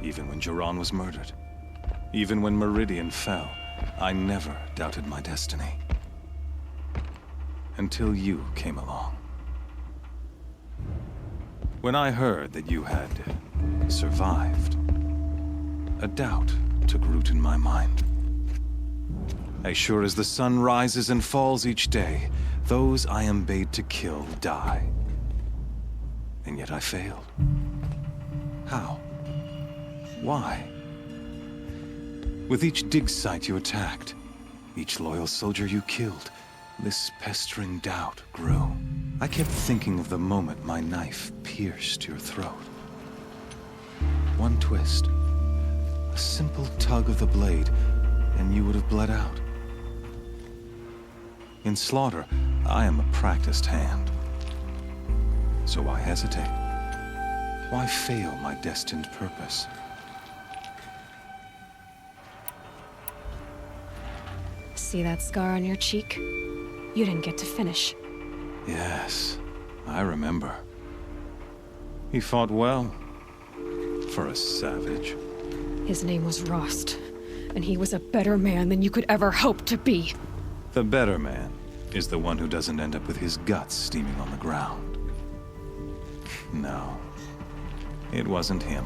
S20: Even when Jiran was murdered, even when Meridian fell, I never doubted my destiny. Until you came along. When I heard that you had survived, a doubt took root in my mind. As sure as the sun rises and falls each day, those I am bade to kill die. And yet I failed. How? Why? With each dig site you attacked, each loyal soldier you killed, this pestering doubt grew. I kept thinking of the moment my knife pierced your throat. One twist, a simple tug of the blade, and you would have bled out. In slaughter, I am a practiced hand. So why hesitate? Why fail my destined purpose?
S1: See that scar on your cheek? You didn't get to finish.
S20: Yes, I remember. He fought well, for a savage.
S1: His name was Rost, and he was a better man than you could ever hope to be.
S20: The better man is the one who doesn't end up with his guts steaming on the ground. No, it wasn't him.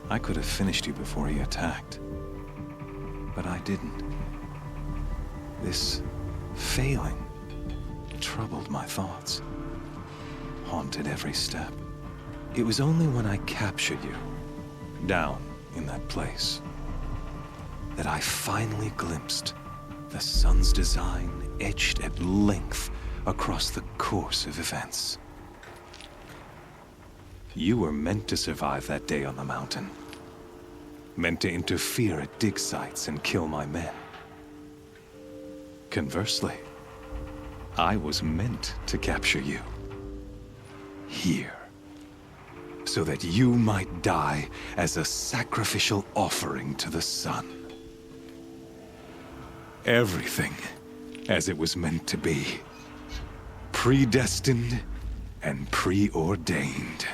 S20: I could have finished you before he attacked. But I didn't. This failing troubled my thoughts, haunted every step. It was only when I captured you, down in that place, that I finally glimpsed the sun's design etched at length across the course of events. You were meant to survive that day on the mountain. Meant to interfere at dig sites and kill my men. Conversely, I was meant to capture you. Here. So that you might die as a sacrificial offering to the sun. Everything as it was meant to be. Predestined and preordained.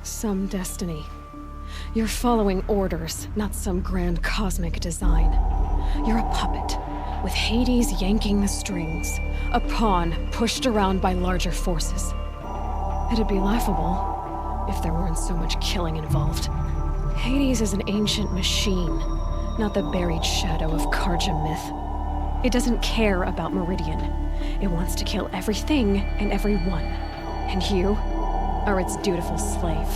S1: Some destiny. You're following orders, not some grand cosmic design. You're a puppet, with Hades yanking the strings, a pawn pushed around by larger forces. It'd be laughable if there weren't so much killing involved. Hades is an ancient machine, not the buried shadow of Karja myth. It doesn't care about Meridian. It wants to kill everything and everyone. And you are its dutiful slave.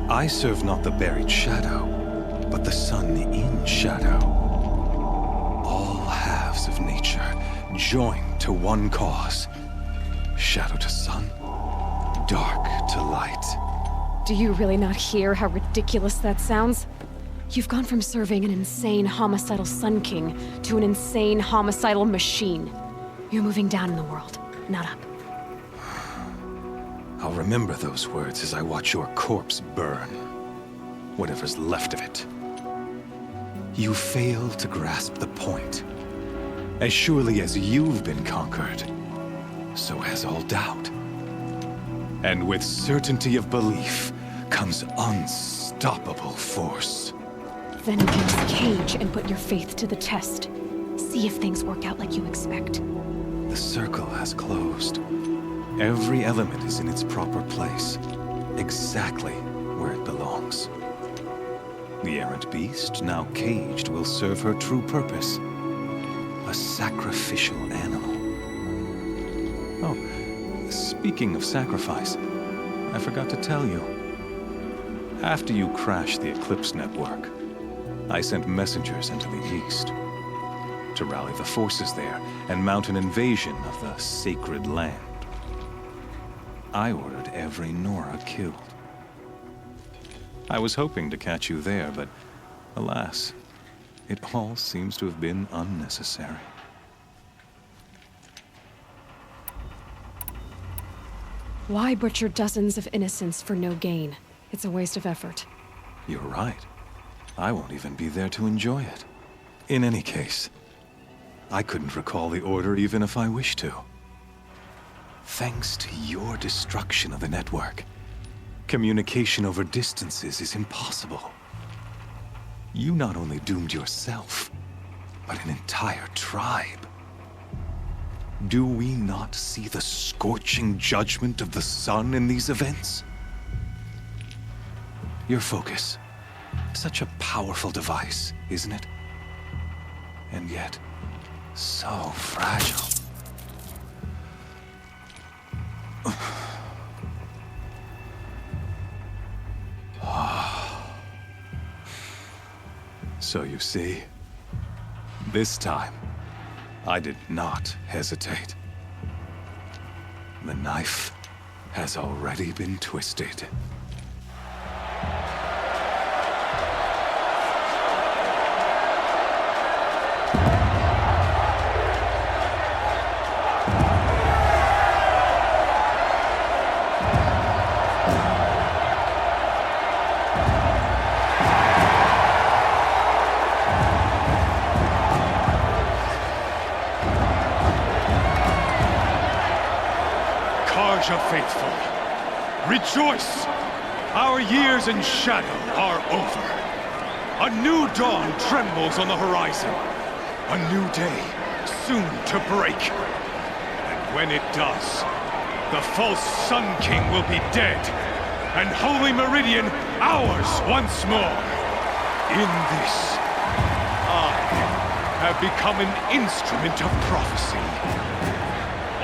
S20: I serve not the buried shadow, but the sun in shadow. All halves of nature joined to one cause. Shadow to sun, dark to light.
S1: Do you really not hear how ridiculous that sounds? You've gone from serving an insane homicidal Sun King to an insane homicidal machine. You're moving down in the world, not up.
S20: I'll remember those words as I watch your corpse burn. Whatever's left of it. You fail to grasp the point. As surely as you've been conquered, so has all doubt. And with certainty of belief comes unstoppable force.
S1: Then get this cage and put your faith to the test. See if things work out like you expect.
S20: The circle has closed. Every element is in its proper place, exactly where it belongs. The errant beast, now caged, will serve her true purpose. A sacrificial animal. Oh, speaking of sacrifice, I forgot to tell you. After you crash the Eclipse network, I sent messengers into the east to rally the forces there and mount an invasion of the sacred land. I ordered every Nora killed. I was hoping to catch you there, but alas, it all seems to have been unnecessary.
S1: Why butcher dozens of innocents for no gain? It's a waste of effort.
S20: You're right. I won't even be there to enjoy it. In any case, I couldn't recall the order even if I wished to. Thanks to your destruction of the network, communication over distances is impossible. You not only doomed yourself, but an entire tribe. Do we not see the scorching judgment of the sun in these events? Your focus. Such a powerful device, isn't it? And yet, so fragile. So you see, this time, I did not hesitate. The knife has already been twisted.
S21: Faithful, rejoice! Our years in shadow are over. A new dawn trembles on the horizon. A new day soon to break. And when it does, the false Sun King will be dead, and Holy Meridian ours once more. In this, I have become an instrument of prophecy.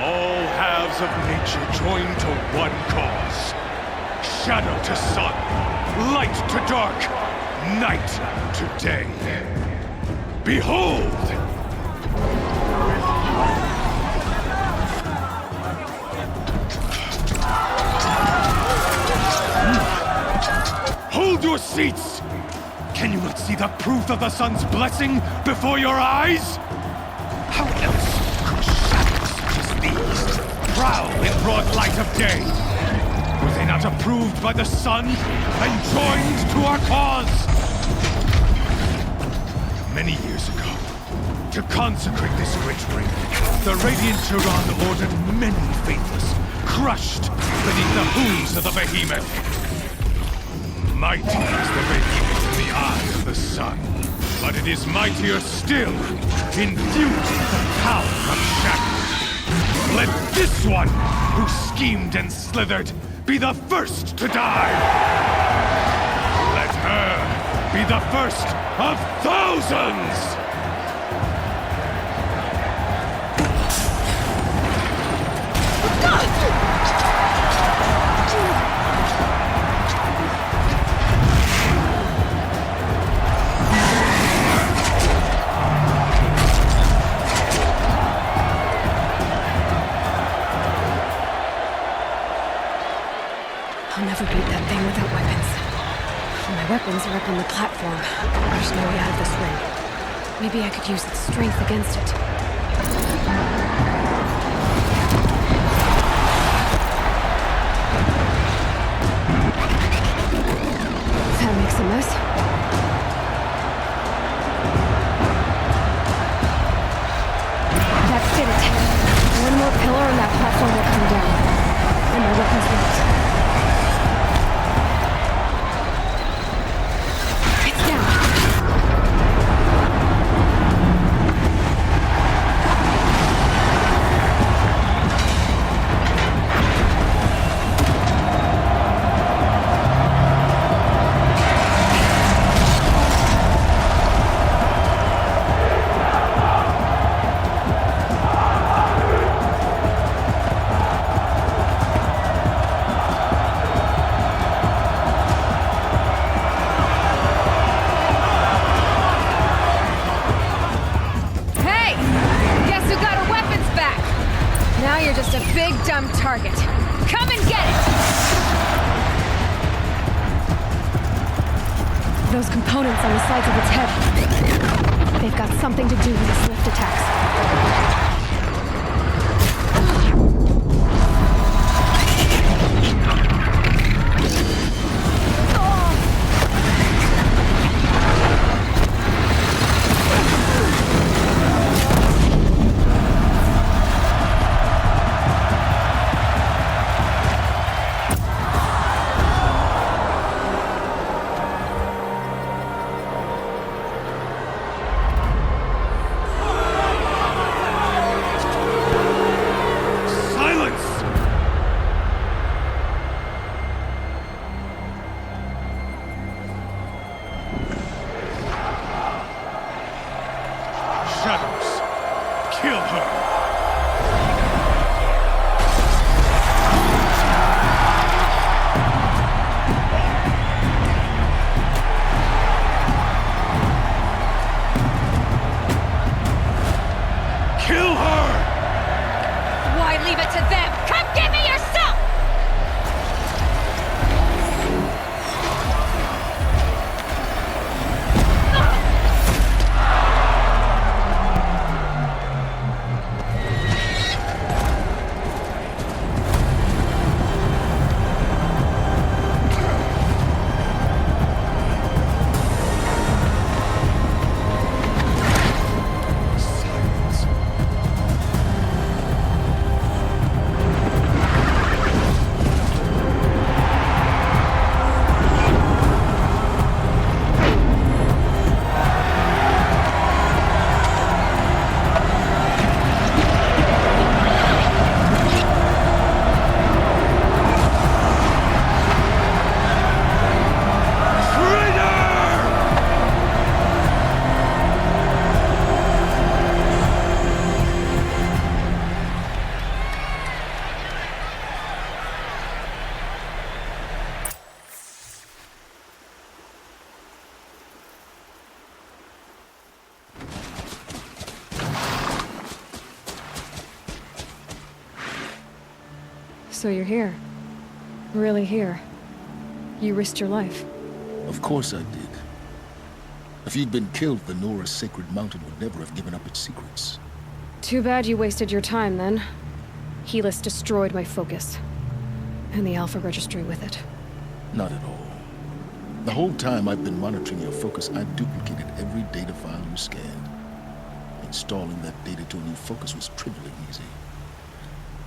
S21: All halves of nature join to one cause. Shadow to sun, light to dark, night to day. Behold! Hold your seats! Can you not see the proof of the sun's blessing before your eyes? How else could shadows such as these prowl in broad light of day? Were they not approved by the sun and joined to our cause? Many years ago, to consecrate this great ring, the Radiant Turan ordered many faithless, crushed beneath the hooves of the behemoth. Mighty is the behemoth in the eye of the sun, but it is mightier still, infused with the power of shadow. Let this one, who schemed and slithered, be the first to die! Let her be the first of thousands!
S1: I'll never beat that thing without weapons. My weapons are up on the platform. There's no way out of this ring. Maybe I could use its strength against it. That makes a mess. That did it. One more pillar and that platform will come down. And my weapons won't. components on the sides of its head. They've got something to do with its lift attacks. So you're here. Really here. You risked your life.
S7: Of course I did. If you'd been killed, the Nora's sacred mountain would never have given up its secrets.
S1: Too bad you wasted your time, then. Helis destroyed my focus. And the Alpha Registry with it.
S7: Not at all. The whole time I've been monitoring your focus, I've duplicated every data file you scanned. Installing that data to a new focus was trivially easy.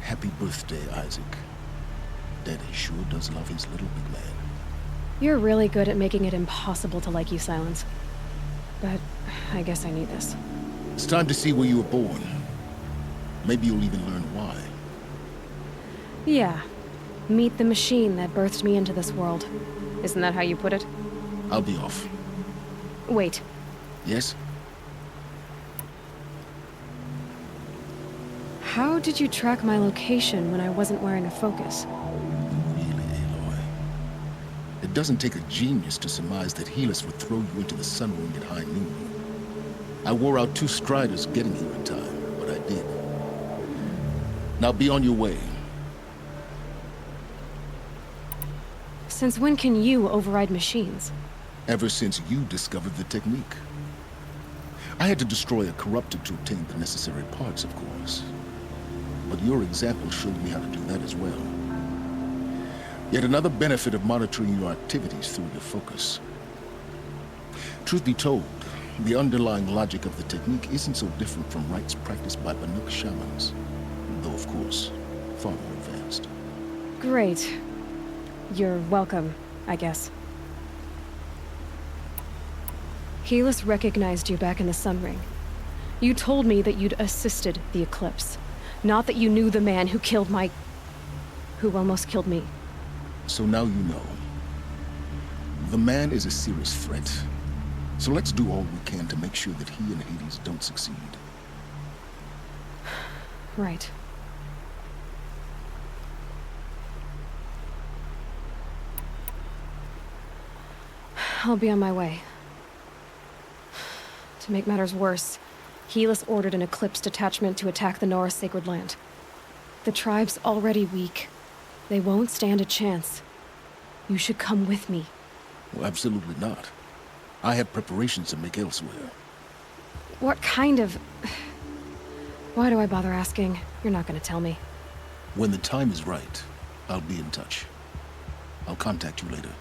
S7: Happy birthday, Isaac. Daddy sure does love his little big man.
S1: You're really good at making it impossible to like you, Silence. But I guess I need this.
S7: It's time to see where you were born. Maybe you'll even learn why.
S1: Yeah. Meet the machine that birthed me into this world. Isn't that how you put it?
S7: I'll be off.
S1: Wait.
S7: Yes?
S1: How did you track my location when I wasn't wearing a focus?
S7: Really, Aloy? It doesn't take a genius to surmise that Helis would throw you into the sun ring at high noon. I wore out 2 striders getting here in time, but I did. Now be on your way.
S1: Since when can you override machines?
S7: Ever since you discovered the technique. I had to destroy a corrupted to obtain the necessary parts, of course. But your example showed me how to do that as well. Yet another benefit of monitoring your activities through your focus. Truth be told, the underlying logic of the technique isn't so different from rites practiced by Banuk shamans, though of course, far more advanced.
S1: Great. You're welcome, I guess. Helis recognized you back in the Sun Ring. You told me that you'd assisted the Eclipse. Not that you knew the man who killed who almost killed me.
S7: So now you know. The man is a serious threat. So let's do all we can to make sure that he and Hades don't succeed.
S1: Right. I'll be on my way. To make matters worse, Helis ordered an Eclipse detachment to attack the Nora Sacred Land. The tribe's already weak. They won't stand a chance. You should come with me.
S7: Well, absolutely not. I have preparations to make elsewhere.
S1: What kind of... Why do I bother asking? You're not gonna tell me.
S7: When the time is right, I'll be in touch. I'll contact you later.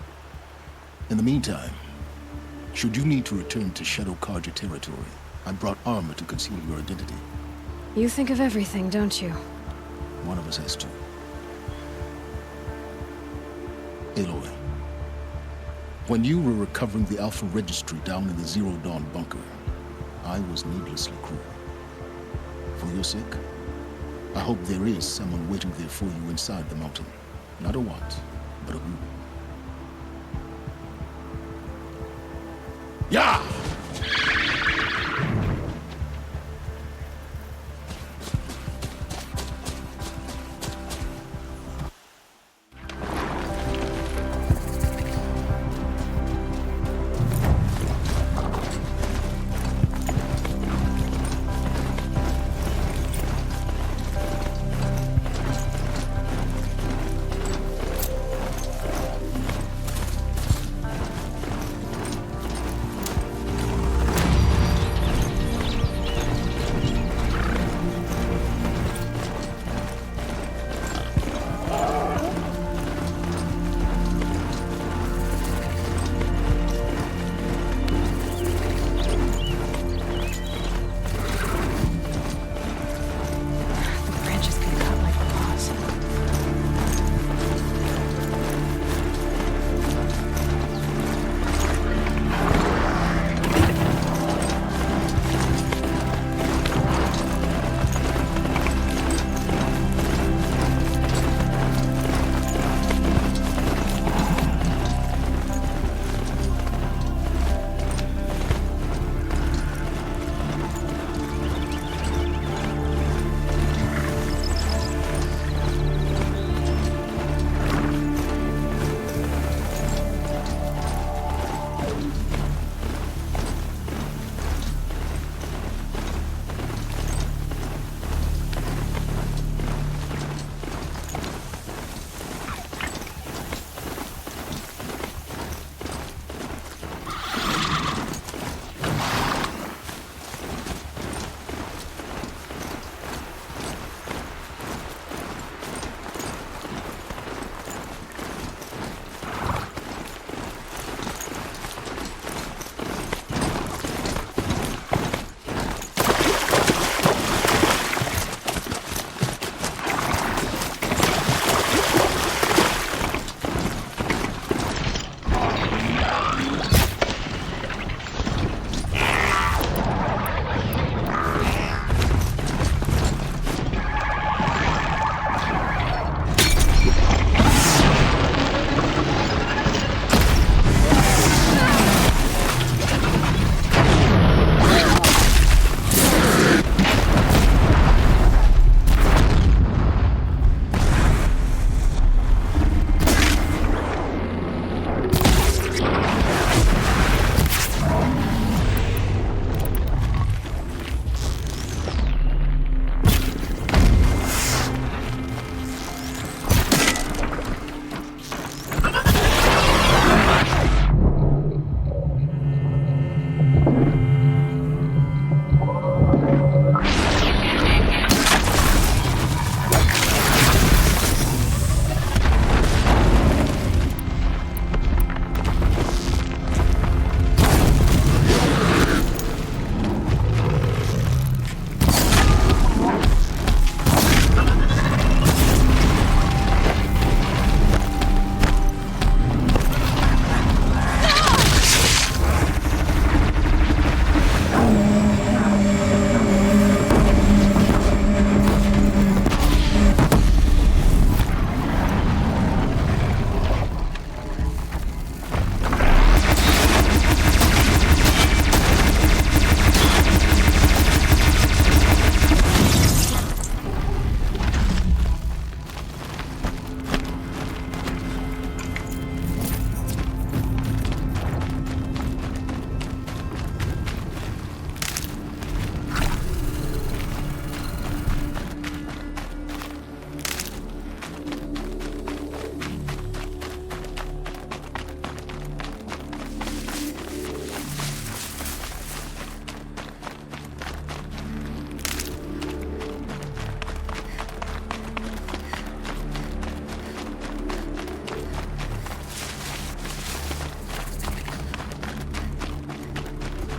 S7: In the meantime, should you need to return to Shadow Karja territory, I brought armor to conceal your identity.
S1: You think of everything, don't you?
S7: One of us has to. Aloy, when you were recovering the Alpha Registry down in the Zero Dawn bunker, I was needlessly cruel. For your sake, I hope there is someone waiting there for you inside the mountain. Not a what, but a who. Yeah!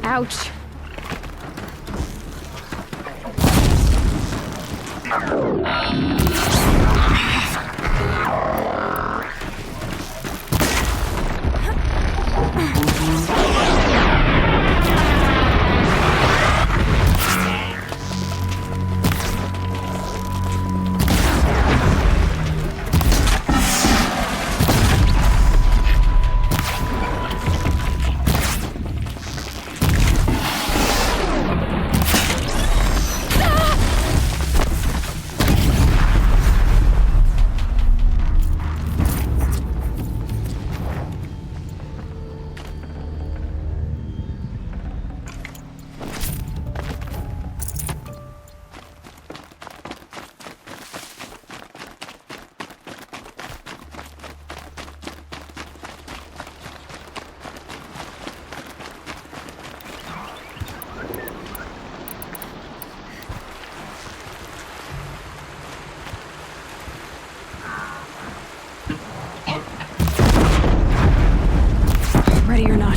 S1: Ouch. Ready or not.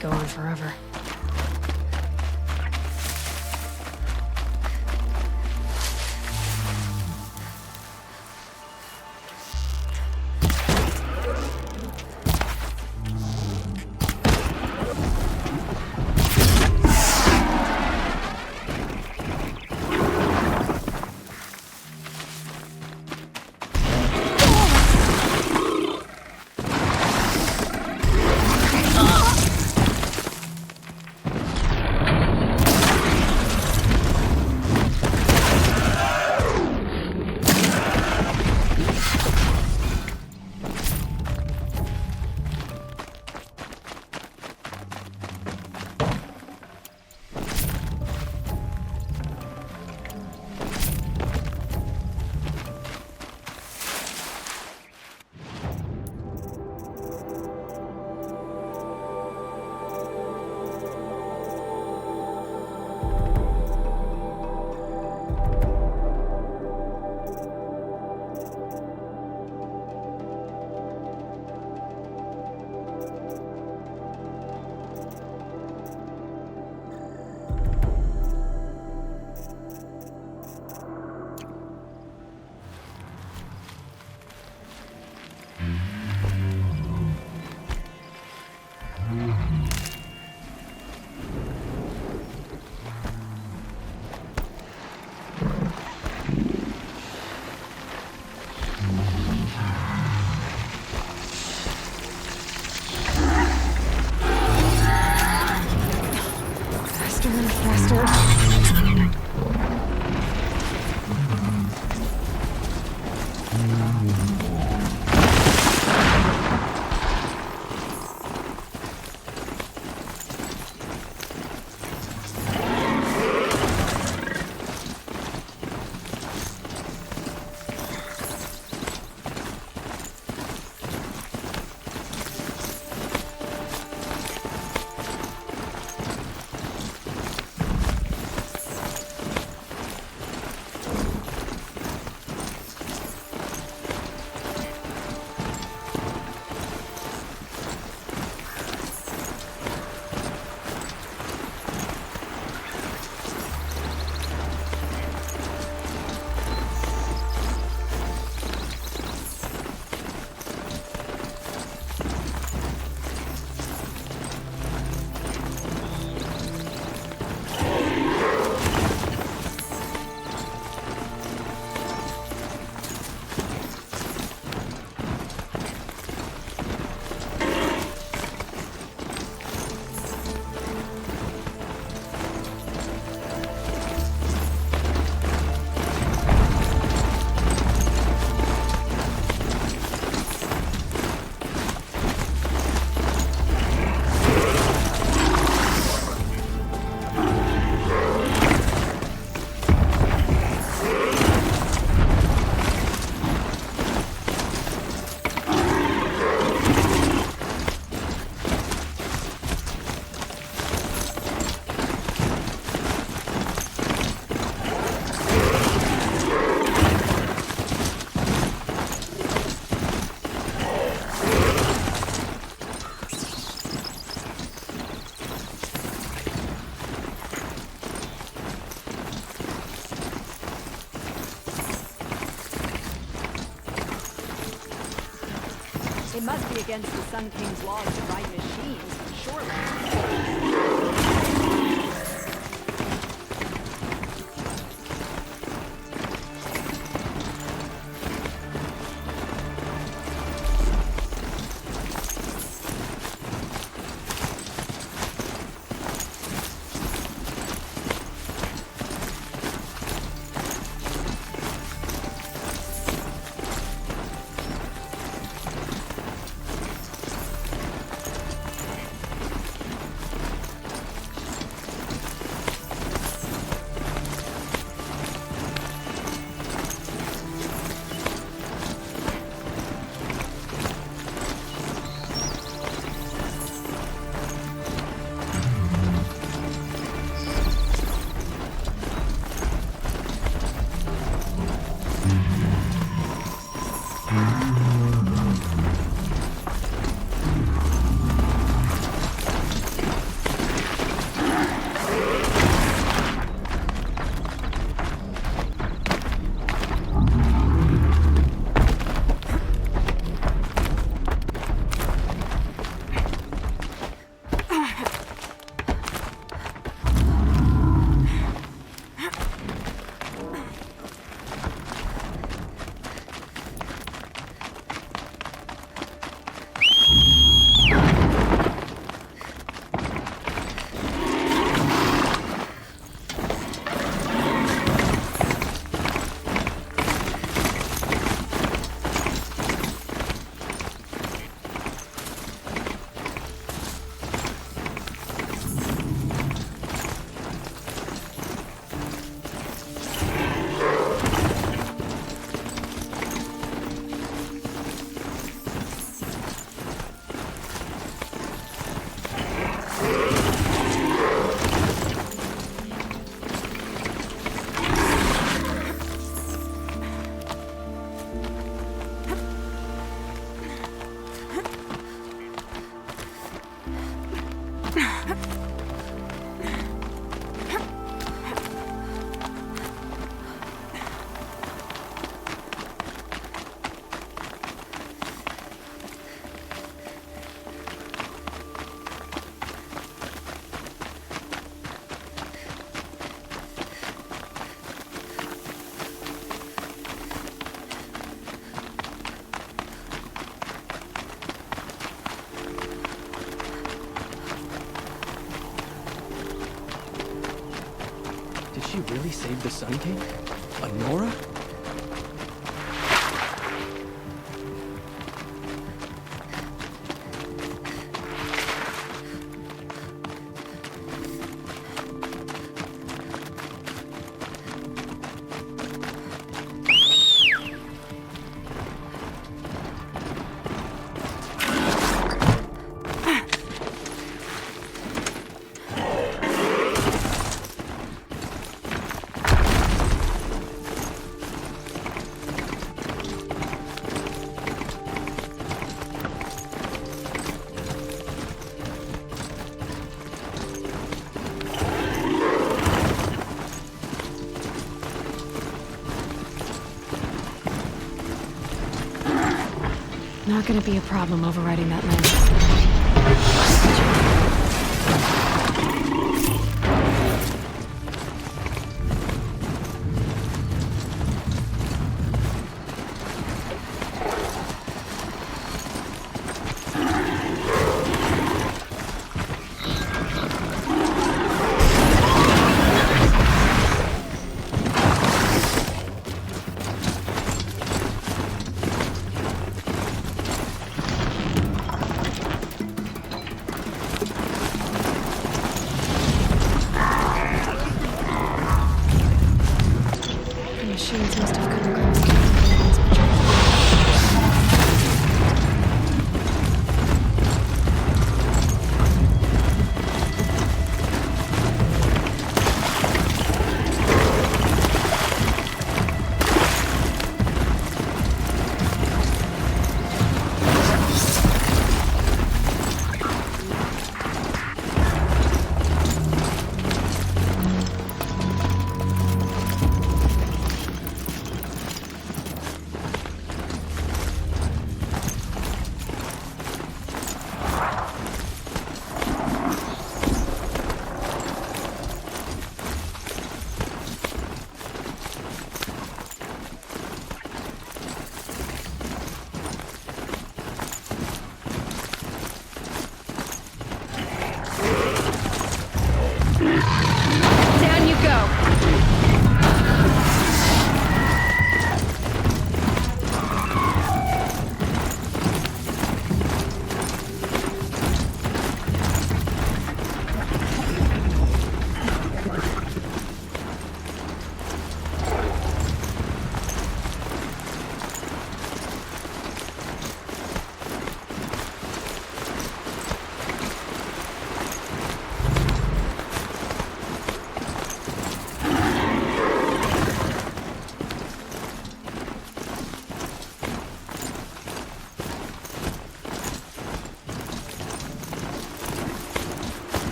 S1: Go on forever.
S8: It must be against the Sun King's laws to ride machines, surely.
S13: Did she really save the Sun King? Honora?
S1: Not gonna be a problem overriding that lens.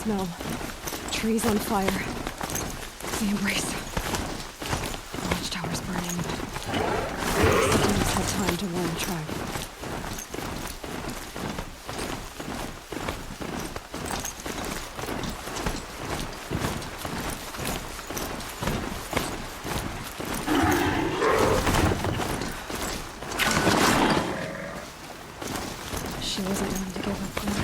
S1: smell. Trees on fire. The embrace. The watchtower's burning, but citizens had time to warn tribe. She wasn't willing to give up.